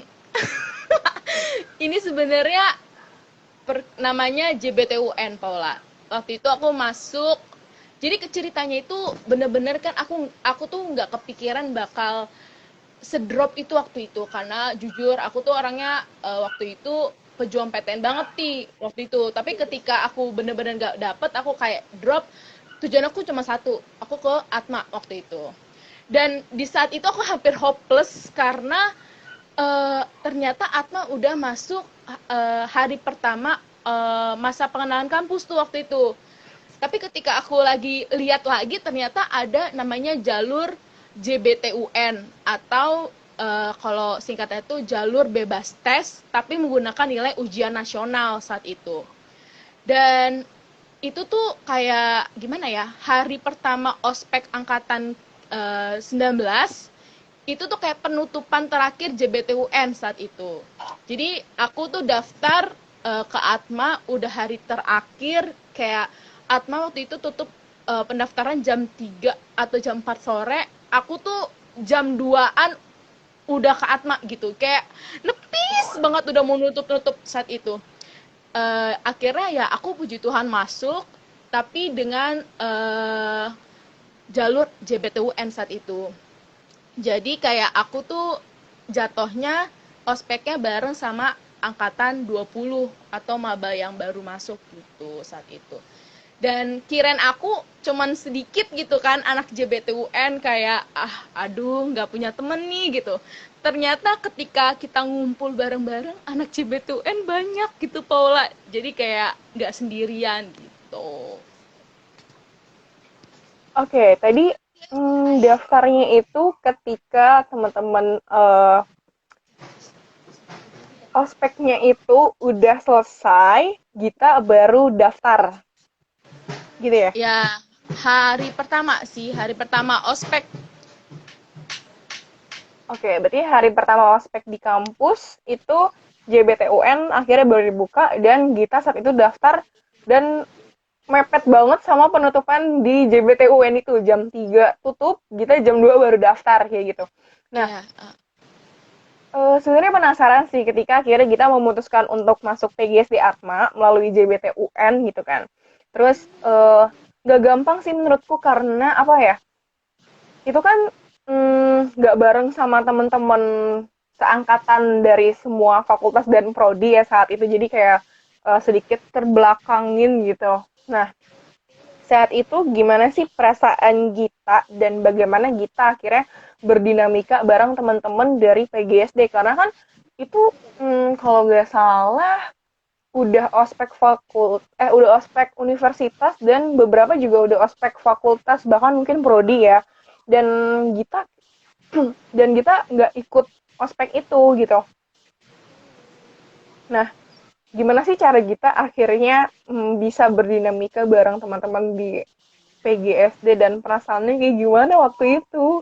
ini sebenarnya namanya JBTUN Paula. Waktu itu aku masuk, jadi ceritanya itu bener-bener kan aku tuh nggak kepikiran bakal sedrop itu waktu itu, karena jujur aku tuh orangnya waktu itu pejuang PTN banget sih waktu itu. Tapi ketika aku bener-bener nggak dapet, aku kayak drop. Tujuan aku cuma satu, aku ke Atma waktu itu. Dan di saat itu aku hampir hopeless karena ternyata Atma udah masuk hari pertama masa pengenalan kampus tuh waktu itu. Tapi ketika aku lagi lihat lagi, ternyata ada namanya jalur JBTUN atau kalau singkatnya itu jalur bebas tes tapi menggunakan nilai ujian nasional saat itu. Dan itu tuh kayak gimana ya, hari pertama ospek angkatan 19 itu tuh kayak penutupan terakhir JBTUN saat itu. Jadi aku tuh daftar ke Atma udah hari terakhir, kayak Atma waktu itu tutup pendaftaran jam 3 atau jam 4 sore. Aku tuh jam 2-an udah ke Atma gitu. Kayak nepis banget udah mau nutup-nutup saat itu. Akhirnya ya aku puji Tuhan masuk, tapi dengan jalur JBTUN saat itu. Jadi kayak aku tuh jatuhnya ospeknya bareng sama angkatan 20 atau maba yang baru masuk gitu saat itu. Dan kirain aku cuman sedikit gitu kan anak JBTUN, kayak aduh nggak punya temen nih gitu. Ternyata ketika kita ngumpul bareng-bareng anak JBTUN banyak gitu Paula. Jadi kayak nggak sendirian gitu. Oke, tadi daftarnya itu ketika teman-teman ospeknya itu udah selesai, kita baru daftar, gitu ya? Ya, hari pertama sih, hari pertama ospek. Oke, berarti hari pertama ospek di kampus itu JBTUN akhirnya baru dibuka dan Gita saat itu daftar dan mepet banget sama penutupan di JBTUN itu jam 3 tutup, Gita jam 2 baru daftar kayak gitu. Nah, Ya, sebenarnya penasaran sih ketika akhirnya kita memutuskan untuk masuk PGSD Atma melalui JBTUN gitu kan. Terus nggak gampang sih menurutku karena apa ya? Itu kan nggak bareng sama teman-teman seangkatan dari semua fakultas dan prodi ya saat itu. Jadi kayak sedikit terbelakangin gitu. Nah, saat itu gimana sih perasaan Gita dan bagaimana Gita akhirnya berdinamika bareng teman-teman dari PGSD karena kan itu kalau nggak salah udah ospek universitas dan beberapa juga udah ospek fakultas bahkan mungkin prodi ya dan Gita dan Gita nggak ikut ospek itu gitu. Nah, gimana sih cara Gita akhirnya bisa berdinamika bareng teman-teman di PGSD dan perasaannya kayak gimana waktu itu?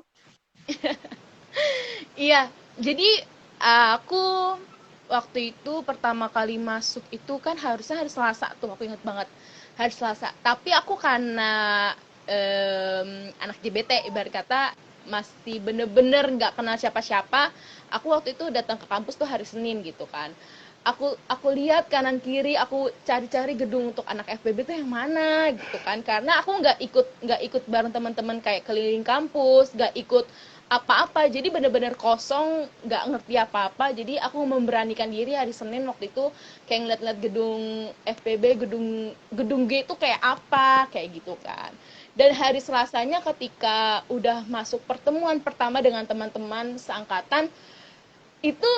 iya. Jadi aku waktu itu pertama kali masuk itu kan harusnya hari Selasa tuh, aku ingat banget. Hari Selasa. Tapi aku karena anak JBT ibarat kata masih bener-bener nggak kenal siapa-siapa, aku waktu itu datang ke kampus tuh hari Senin gitu kan. Aku lihat kanan kiri, aku cari-cari gedung untuk anak FPB tuh yang mana gitu kan, karena aku nggak ikut bareng teman-teman kayak keliling kampus, nggak ikut apa-apa, jadi bener-bener kosong, nggak ngerti apa-apa. Jadi aku memberanikan diri hari Senin waktu itu kayak ngeliat-ngeliat gedung FPB, gedung gedung G itu kayak apa kayak gitu kan. Dan hari Selasanya ketika udah masuk pertemuan pertama dengan teman-teman seangkatan, itu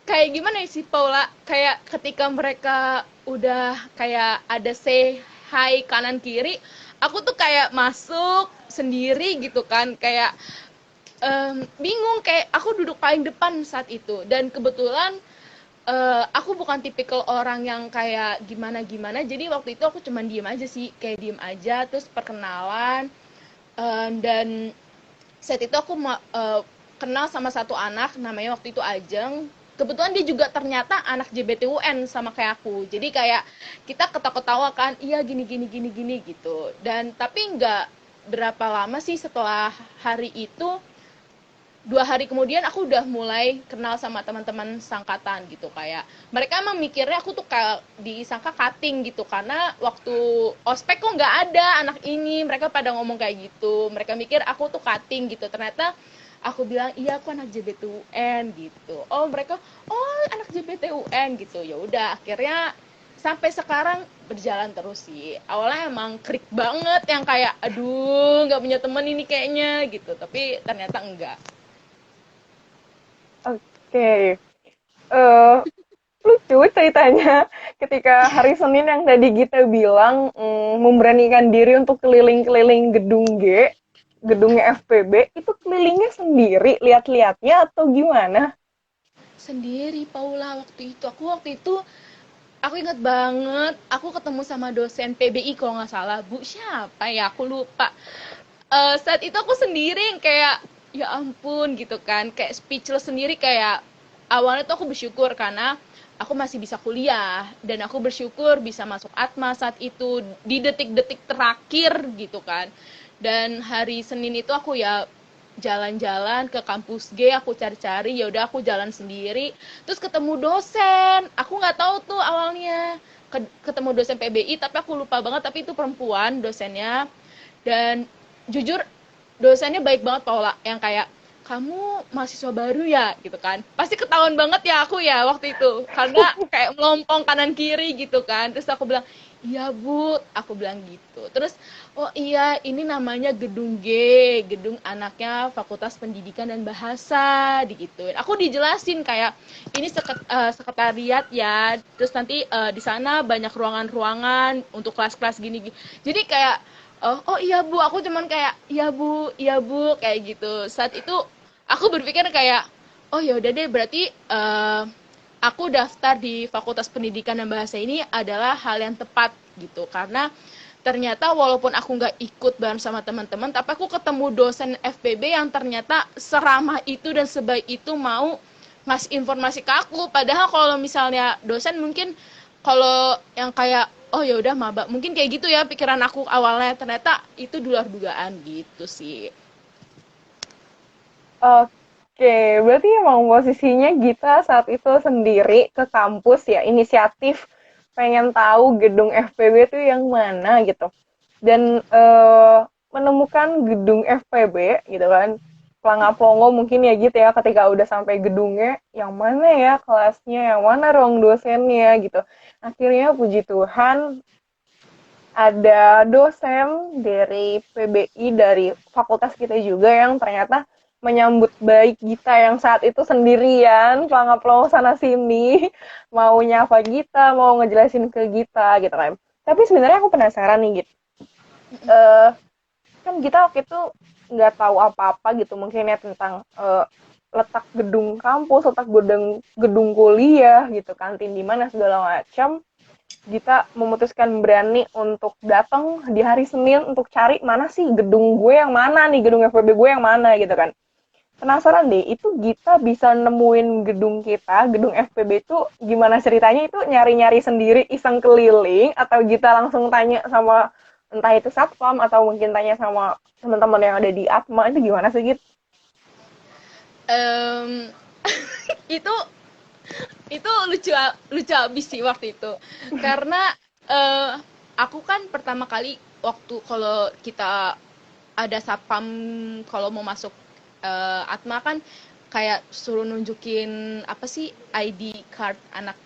kayak gimana ya sih Paula, kayak ketika mereka udah kayak ada say hi kanan kiri, aku tuh kayak masuk sendiri gitu kan, kayak bingung, kayak aku duduk paling depan saat itu. Dan kebetulan aku bukan tipikal orang yang kayak gimana gimana, jadi waktu itu aku cuman diem aja sih, kayak diem aja terus perkenalan. Dan saat itu aku kenal sama satu anak namanya waktu itu Ajeng. Kebetulan dia juga ternyata anak JBTUN sama kayak aku, jadi kayak kita ketawa-ketawa kan, iya gini gini gini gini gitu. Dan tapi nggak berapa lama sih setelah hari itu, 2 hari kemudian aku udah mulai kenal sama teman-teman sangkatan gitu. Kayak mereka emang mikirnya aku tuh kayak disangka cutting gitu, karena waktu ospek kok nggak ada anak ini, mereka pada ngomong kayak gitu, mereka mikir aku tuh cutting gitu. Ternyata aku bilang iya aku anak JBTUN gitu. Oh mereka, oh anak JBTUN gitu. Ya udah akhirnya sampai sekarang berjalan terus sih. Awalnya emang krik banget yang kayak aduh nggak punya temen ini kayaknya gitu, tapi ternyata enggak. Oke, eh lucu ceritanya ketika hari Senin yang tadi Gita bilang memberanikan diri untuk keliling-keliling gedung G, gedungnya FPB, itu kelilingnya sendiri, lihat-lihatnya atau gimana? Sendiri Paula waktu itu. Aku waktu itu Aku inget banget, aku ketemu sama dosen PBI kalau nggak salah. Bu siapa ya? Aku lupa. Saat itu aku sendiri yang kayak, ya ampun gitu kan. Kayak speechless sendiri kayak, awalnya tuh aku bersyukur karena aku masih bisa kuliah. Dan aku bersyukur bisa masuk Atma saat itu, di detik-detik terakhir gitu kan. Dan hari Senin itu aku ya jalan-jalan ke kampus G, aku cari-cari, ya udah aku jalan sendiri, terus ketemu dosen, aku nggak tahu tuh awalnya ketemu dosen PBI, tapi aku lupa banget, tapi itu perempuan dosennya. Dan jujur dosennya baik banget Paula, yang kayak, kamu mahasiswa baru ya gitu kan, pasti ketahuan banget ya aku ya waktu itu karena kayak melompong kanan kiri gitu kan. Terus aku bilang, iya bu, aku bilang gitu. Terus, oh iya ini namanya gedung G, gedung anaknya Fakultas Pendidikan dan Bahasa, digituin. Aku dijelasin kayak ini sekretariat ya, terus nanti di sana banyak ruangan-ruangan untuk kelas-kelas gini, gini. Jadi kayak, oh iya bu, aku cuman kayak iya bu kayak gitu. Saat itu aku berpikir kayak, oh ya udah deh, berarti aku daftar di Fakultas Pendidikan dan Bahasa ini adalah hal yang tepat gitu, karena ternyata walaupun aku nggak ikut bareng sama teman-teman, tapi aku ketemu dosen FPB yang ternyata seramah itu dan sebaik itu mau ngasih informasi ke aku. Padahal kalau misalnya dosen mungkin, kalau yang kayak, oh ya udah maba, mungkin kayak gitu ya pikiran aku awalnya, ternyata itu di luar dugaan gitu sih. Oke, berarti emang posisinya Gita saat itu sendiri ke kampus ya, inisiatif pengen tahu gedung FPB itu yang mana gitu. Dan menemukan gedung FPB gitu kan, pelangap-pelongo mungkin ya gitu ya, ketika udah sampai gedungnya, yang mana ya kelasnya, yang mana ruang dosennya gitu. Akhirnya puji Tuhan ada dosen dari PBI dari fakultas kita juga yang ternyata menyambut baik Gita yang saat itu sendirian pelangap-pelongo sana sini mau nyapa Gita, mau ngejelasin ke Gita gitu kan. Tapi sebenarnya aku penasaran nih Git. Eh kan Gita waktu itu nggak tahu apa-apa gitu mungkin ya tentang letak gedung kampus, letak gedung gedung kuliah gitu, kantin di mana segala macam. Gita memutuskan berani untuk datang di hari Senin untuk cari mana sih gedung gue yang mana nih, gedung FPB gue yang mana gitu kan. Penasaran deh, itu Gita bisa nemuin gedung kita, gedung FPB itu gimana ceritanya, itu nyari-nyari sendiri iseng keliling atau Gita langsung tanya sama entah itu satpam atau mungkin tanya sama teman-teman yang ada di Atma, itu gimana sih Git? Em, itu itu lucu, lucu abis sih waktu itu, karena eh, aku kan pertama kali waktu kalau kita ada satpam kalau mau masuk Atma kan kayak suruh nunjukin apa sih, ID card anak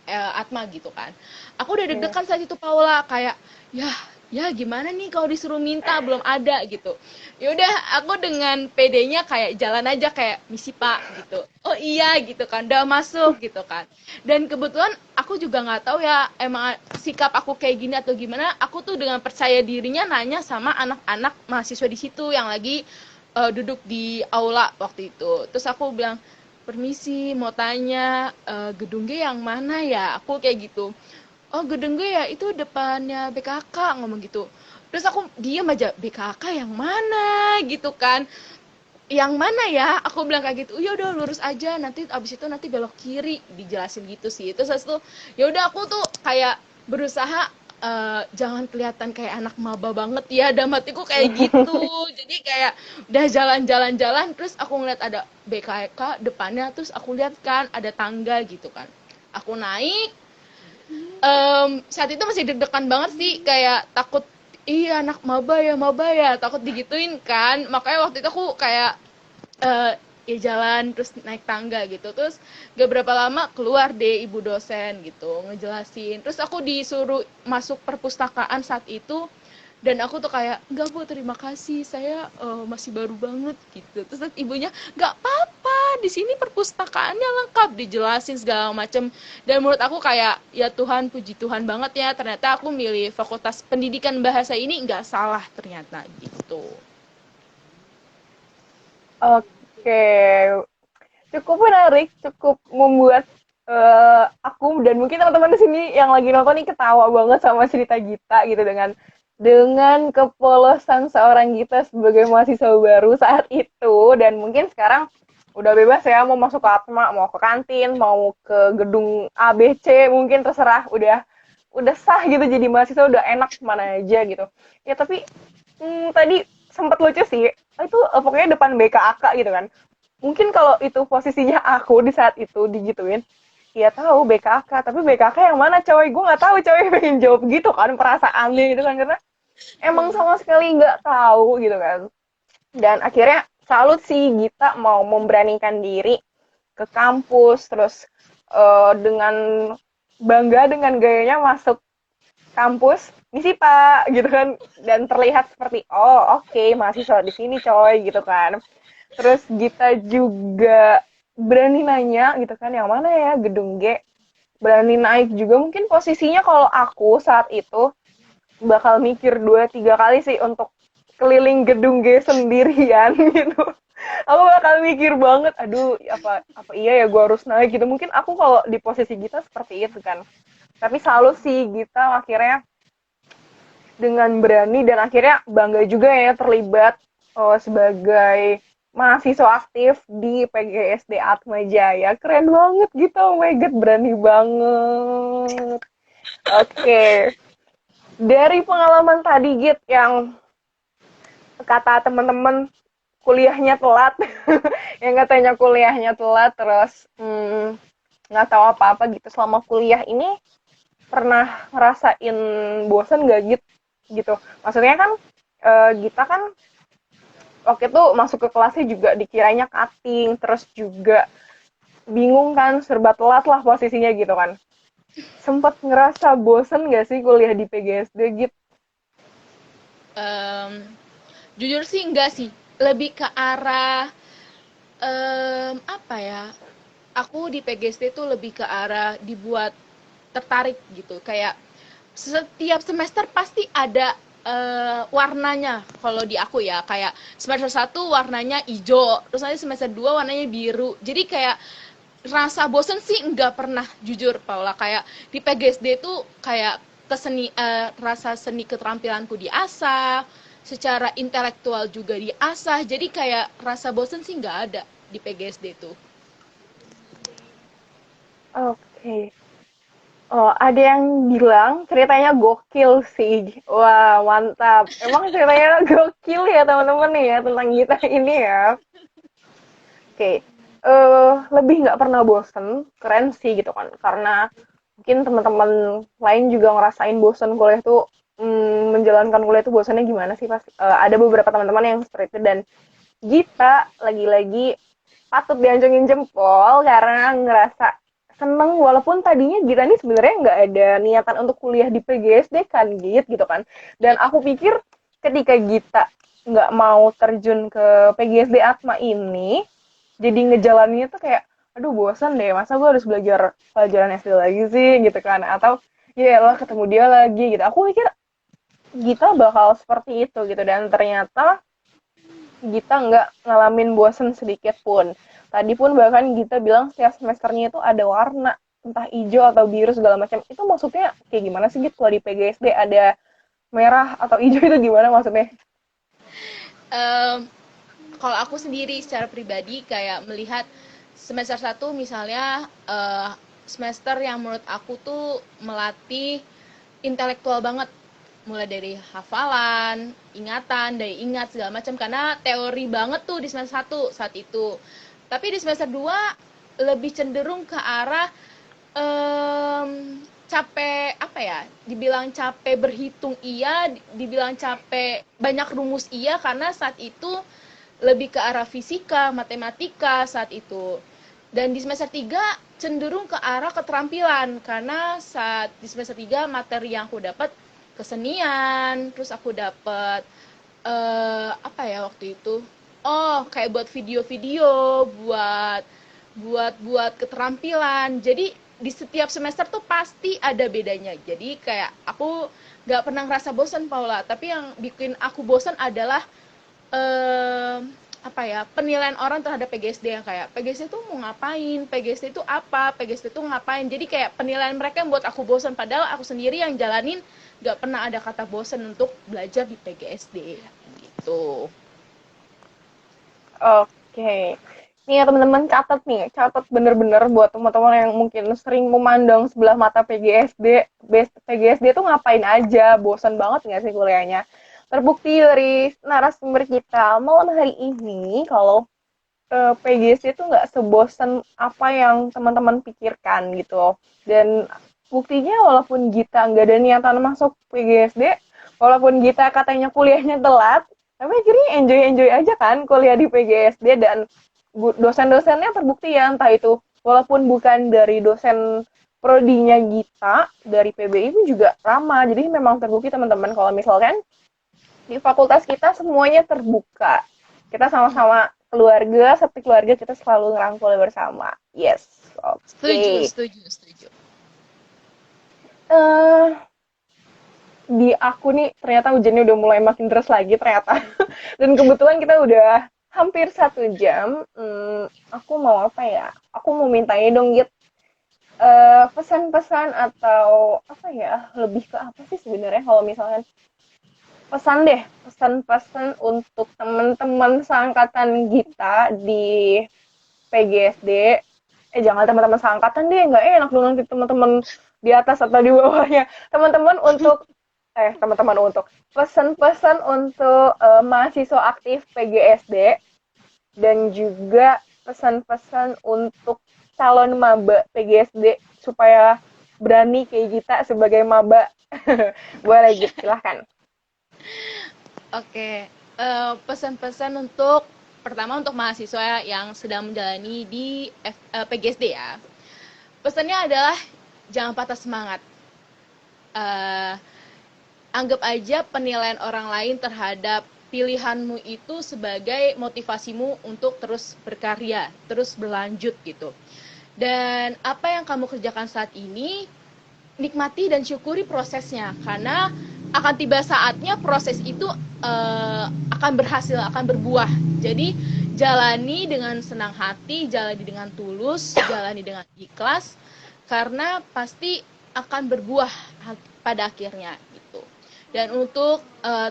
Atma gitu kan. Aku udah Iya. deg-degan saat itu Paula, kayak ya ya gimana nih kalau disuruh minta belum ada gitu. Ya udah aku dengan PD-nya kayak jalan aja kayak, misi Pak gitu. Oh iya gitu kan, udah masuk gitu kan. Dan kebetulan aku juga nggak tahu ya emang sikap aku kayak gini atau gimana. Aku tuh dengan percaya dirinya nanya sama anak-anak mahasiswa di situ yang lagi duduk di aula waktu itu. Terus aku bilang, permisi mau tanya, gedung G yang mana ya, aku kayak gitu. Oh gedung G ya itu depannya BKK, ngomong gitu. Terus aku diem aja, BKK yang mana gitu kan, yang mana ya, aku bilang kayak gitu. Ya udah lurus aja, nanti abis itu nanti belok kiri, dijelasin gitu sih. Terus habis itu ya udah aku tuh kayak berusaha jangan kelihatan kayak anak maba banget ya, dalam hatiku kayak gitu. Jadi kayak udah jalan-jalan-jalan, terus aku ngeliat ada BKK depannya, terus aku lihat kan ada tangga gitu kan, aku naik. Saat itu masih deg-degan banget sih, kayak takut, iya anak maba ya takut digituin kan. Makanya waktu itu aku kayak eh ya jalan terus naik tangga gitu. Terus gak berapa lama keluar deh ibu dosen gitu ngejelasin, terus aku disuruh masuk perpustakaan saat itu. Dan aku tuh kayak, enggak bu terima kasih, saya masih baru banget gitu. Terus ibunya, nggak apa-apa di sini perpustakaannya lengkap, dijelasin segala macem. Dan menurut aku kayak, ya Tuhan, puji Tuhan banget ya, ternyata aku milih Fakultas Pendidikan Bahasa ini nggak salah ternyata gitu. Oke, cukup menarik, cukup membuat aku dan mungkin teman-teman di sini yang lagi nonton nih ketawa banget sama cerita Gita gitu dengan kepolosan seorang Gita sebagai mahasiswa baru saat itu dan mungkin sekarang udah bebas ya mau masuk ke Atma, mau ke kantin, mau ke gedung A B C mungkin terserah udah sah gitu jadi mahasiswa udah enak kemana aja gitu. Ya tapi tadi sempat lucu sih itu pokoknya depan BKAK gitu kan. Mungkin kalau itu posisinya aku di saat itu digituin, ya tahu BKK, tapi BKK yang mana coy? Gue nggak tahu coy pengen jawab gitu kan perasaannya gitu kan karena emang sama sekali nggak tahu gitu kan. Dan akhirnya salut sih Gita mau memberanikan diri ke kampus terus dengan bangga dengan gayanya masuk kampus misi Pak gitu kan dan terlihat seperti oh oke mahasiswa di sini coy gitu kan. Terus Gita juga berani nanya gitu kan, yang mana ya gedung G? Berani naik juga mungkin posisinya kalau aku saat itu bakal mikir 2-3 kali sih untuk keliling gedung G sendirian gitu. Aku bakal mikir banget, aduh apa apa iya ya gue harus naik gitu. Mungkin aku kalau di posisi Gita seperti itu kan. Tapi selalu sih Gita akhirnya dengan berani dan akhirnya bangga juga ya terlibat sebagai mahasiswa aktif di PGSD Atma Jaya. Keren banget gitu, oh my god, berani banget. Oke, dari pengalaman tadi Git yang kata teman-teman kuliahnya telat, yang katanya kuliahnya telat terus nggak tahu apa-apa gitu selama kuliah ini pernah ngerasain bosen gak gitu maksudnya kan kita kan waktu itu masuk ke kelasnya juga dikiranya cutting terus juga bingung kan serba telat lah posisinya gitu kan sempet ngerasa bosen gak sih kuliah di PGSD gitu. Em, jujur sih enggak sih, lebih ke arah apa ya, aku di PGSD tuh lebih ke arah dibuat tertarik gitu, kayak setiap semester pasti ada warnanya. Kalau di aku ya kayak semester 1 warnanya hijau, terus nanti semester 2 warnanya biru, jadi kayak rasa bosen sih nggak pernah, jujur Paula. Kayak di PGSD tuh kayak rasa seni keterampilanku diasah, secara intelektual juga diasah, jadi kayak rasa bosen sih nggak ada di PGSD tuh. Oke. Oh, ada yang bilang ceritanya gokil sih. Wah, mantap. Emang ceritanya gokil ya teman-teman nih ya tentang kita ini ya. Oke, lebih nggak pernah bosen, keren sih gitu kan. Karena mungkin teman-teman lain juga ngerasain bosen kuliah tuh, menjalankan kuliah tuh bosannya gimana sih pas ada beberapa teman-teman yang seperti itu dan Gita lagi-lagi patut diacungin jempol karena ngerasa seneng walaupun tadinya Gita nih sebenarnya nggak ada niatan untuk kuliah di PGSD kan gitu kan. Dan aku pikir ketika Gita nggak mau terjun ke PGSD Atma ini, jadi ngejalaninnya tuh kayak aduh bosan deh masa gue harus belajar pelajaran SD lagi sih gitu kan atau ya lah ketemu dia lagi gitu aku mikir Gita bakal seperti itu gitu dan ternyata Gita nggak ngalamin bosan sedikit pun tadi pun bahkan Gita bilang setiap semesternya itu ada warna entah hijau atau biru segala macam itu maksudnya kayak gimana sih gitu kalau di PGSD ada merah atau hijau itu gimana maksudnya. Em, kalau aku sendiri secara pribadi kayak melihat semester 1 misalnya, semester yang menurut aku tuh melatih intelektual banget, mulai dari hafalan, ingatan, daya ingat segala macam, karena teori banget tuh di semester 1 saat itu. Tapi di semester 2 lebih cenderung ke arah capek apa ya, dibilang capek berhitung iya, dibilang capek banyak rumus iya, karena saat itu lebih ke arah fisika, matematika saat itu. Dan di semester 3 cenderung ke arah keterampilan, karena saat di semester 3 materi yang aku dapat kesenian, terus aku dapat apa ya waktu itu, oh kayak buat video-video, buat keterampilan. Jadi di setiap semester tuh pasti ada bedanya, jadi kayak aku nggak pernah ngerasa bosan Paula, tapi yang bikin aku bosan adalah eh, apa ya, penilaian orang terhadap PGSD yang kayak PGSD itu mau ngapain, PGSD itu apa, PGSD itu ngapain. Jadi kayak penilaian mereka yang buat aku bosan, padahal aku sendiri yang jalanin gak pernah ada kata bosan untuk belajar di PGSD gitu. Oke. Nih ya teman-teman, catat bener-bener buat teman-teman yang mungkin sering memandang sebelah mata PGSD. PGSD tuh ngapain aja, bosan banget nggak sih kuliahnya? Terbukti dari narasumber kita malam hari ini kalau PGSD itu nggak sebosan apa yang teman-teman pikirkan gitu. Dan buktinya walaupun Gita nggak ada niatan masuk PGSD, walaupun Gita katanya kuliahnya telat, tapi akhirnya enjoy-enjoy aja kan kuliah di PGSD dan dosen-dosennya terbukti ya entah itu walaupun bukan dari dosen prodinya Gita dari PBI pun juga ramah. Jadi memang terbukti teman-teman kalau misalkan di fakultas kita semuanya terbuka. Kita sama-sama keluarga, seperti keluarga kita selalu ngerangkul bersama. Yes, oke. Setuju, setuju, setuju. Eh, di aku nih ternyata hujannya udah mulai makin deras lagi ternyata. Dan kebetulan kita udah hampir 1 jam. Aku mau apa ya? Aku mau mintanya dong, Git. Pesan-pesan atau apa ya? Lebih ke apa sih sebenarnya kalau misalkan pesan-pesan untuk teman-teman seangkatan kita di PGSD. Jangan teman-teman seangkatan deh, nggak enak dong nanti teman-teman di atas atau di bawahnya. Teman-teman untuk pesan-pesan untuk mahasiswa aktif PGSD dan juga pesan-pesan untuk calon maba PGSD supaya berani kayak kita sebagai maba. Boleh gitu, silahkan. Oke, pesan-pesan untuk pertama untuk mahasiswa yang sedang menjalani di PGSD ya. Pesannya adalah jangan patah semangat. Eh, Anggap aja penilaian orang lain terhadap pilihanmu itu sebagai motivasimu untuk terus berkarya, terus berlanjut gitu. Dan apa yang kamu kerjakan saat ini, nikmati dan syukuri prosesnya, karena akan tiba saatnya proses itu akan berhasil, akan berbuah. Jadi jalani dengan senang hati, jalani dengan tulus, jalani dengan ikhlas, karena pasti akan berbuah pada akhirnya gitu. Dan untuk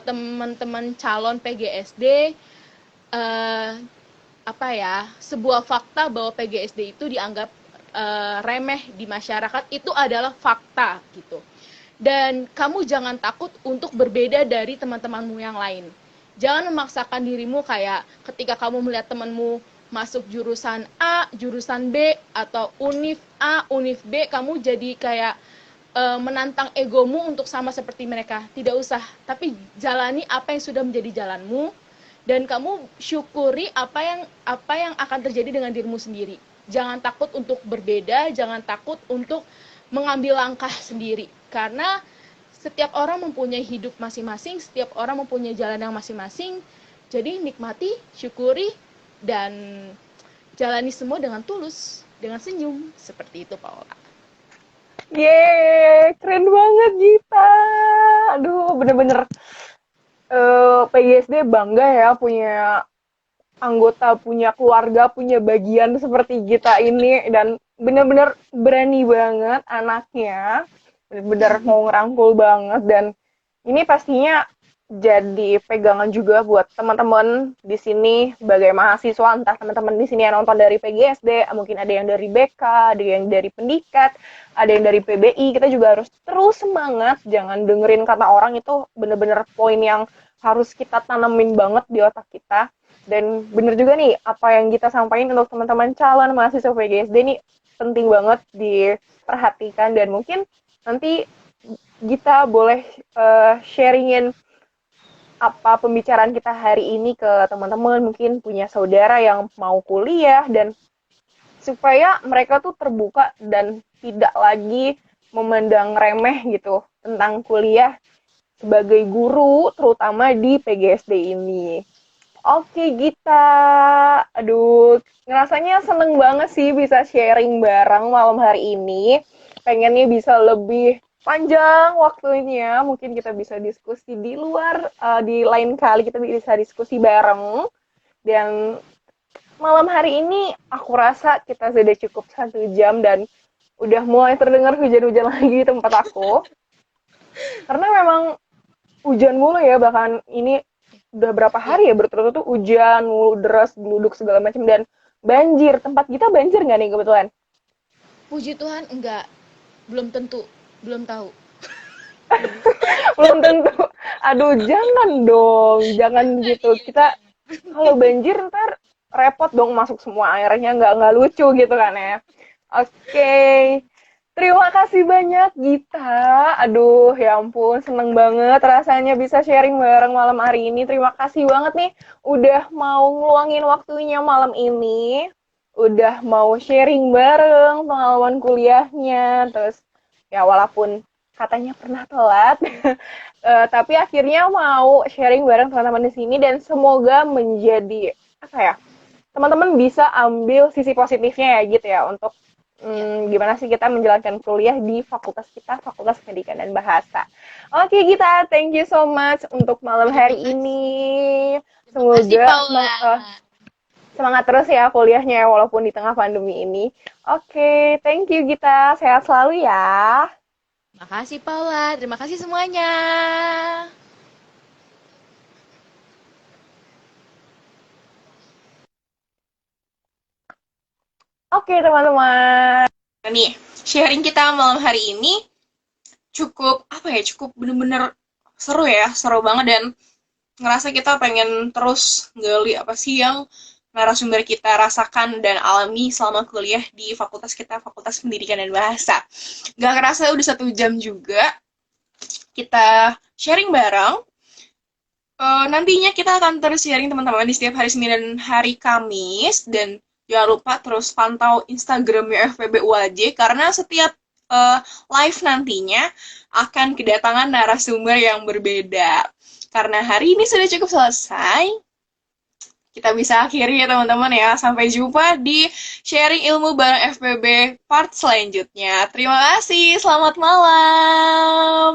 teman-teman calon PGSD, apa ya, sebuah fakta bahwa PGSD itu dianggap remeh di masyarakat itu adalah fakta gitu. Dan kamu jangan takut untuk berbeda dari teman-temanmu yang lain. Jangan memaksakan dirimu kayak ketika kamu melihat temanmu masuk jurusan A, jurusan B, atau univ A, univ B, kamu jadi kayak menantang egomu untuk sama seperti mereka. Tidak usah, tapi jalani apa yang sudah menjadi jalanmu, dan kamu syukuri apa yang akan terjadi dengan dirimu sendiri. Jangan takut untuk berbeda, jangan takut untuk mengambil langkah sendiri, karena setiap orang mempunyai hidup masing-masing, setiap orang mempunyai jalan yang masing-masing. Jadi nikmati, syukuri, dan jalani semua dengan tulus, dengan senyum, seperti itu Paula. Yeay, keren banget Gita. Aduh, bener-bener PGSD bangga ya punya anggota, punya keluarga, punya bagian seperti Gita ini. Dan bener-bener berani banget anaknya. Bener-bener mau ngerangkul banget. Dan ini pastinya jadi pegangan juga buat teman-teman di sini sebagai mahasiswa, entah teman-teman di sini yang nonton dari PGSD, mungkin ada yang dari BK, ada yang dari Pendikat, ada yang dari PBI. Kita juga harus terus semangat, jangan dengerin kata orang, itu bener-bener poin yang harus kita tanemin banget di otak kita. Dan bener juga nih, apa yang kita sampaikan untuk teman-teman calon mahasiswa PGSD ini penting banget diperhatikan. Dan mungkin nanti kita boleh sharingin apa pembicaraan kita hari ini ke teman-teman, mungkin punya saudara yang mau kuliah, dan supaya mereka tuh terbuka dan tidak lagi memandang remeh gitu tentang kuliah sebagai guru, terutama di PGSD ini. Oke Gita, aduh ngerasanya seneng banget sih bisa sharing bareng malam hari ini. Pengennya bisa lebih panjang waktunya, mungkin kita bisa diskusi di luar, di lain kali kita bisa diskusi bareng. Dan malam hari ini aku rasa kita sudah cukup 1 jam dan udah mulai terdengar hujan-hujan lagi di tempat aku. Karena memang hujan mulu ya, bahkan ini udah berapa hari ya berturut-turut tuh hujan mulu, deras, geluduk segala macam, dan banjir. Tempat kita banjir nggak nih kebetulan? Puji Tuhan enggak, belum tentu, belum tahu. Belum tentu. Aduh, jangan dong, jangan gitu. Kita kalau banjir ntar repot dong, masuk semua airnya, nggak lucu gitu kan ya. Oke, terima kasih banyak Gita. Aduh, ya ampun, seneng banget rasanya bisa sharing bareng malam hari ini. Terima kasih banget nih udah mau ngeluangin waktunya malam ini. Udah mau sharing bareng pengalaman kuliahnya. Terus ya walaupun katanya pernah telat, tapi akhirnya mau sharing bareng teman-teman di sini, dan semoga menjadi apa ya, teman-teman bisa ambil sisi positifnya ya gitu ya, untuk gimana sih kita menjalankan kuliah di fakultas kita, Fakultas Pendidikan dan Bahasa. Oke Gita, thank you so much untuk malam Terima hari kasih. ini. Terima kasih Semoga Paula. semangat terus ya kuliahnya ya, walaupun di tengah pandemi ini. Oke, thank you Gita, sehat selalu ya. Terima kasih Paula. Terima kasih semuanya. Oke teman-teman. Nih, sharing kita malam hari ini cukup apa ya, cukup bener-bener seru ya, seru banget, dan ngerasa kita pengen terus gali apa sih yang narasumber kita rasakan dan alami selama kuliah di fakultas kita, Fakultas Pendidikan dan Bahasa. Gak kerasa udah 1 jam juga kita sharing bareng. Nantinya kita akan terus sharing teman-teman di setiap hari Senin dan hari Kamis, dan jangan lupa terus pantau Instagramnya FPB UAJ karena setiap live nantinya akan kedatangan narasumber yang berbeda. Karena hari ini sudah cukup selesai, kita bisa akhiri ya teman-teman ya. Sampai jumpa di sharing ilmu bareng FPB part selanjutnya. Terima kasih, selamat malam.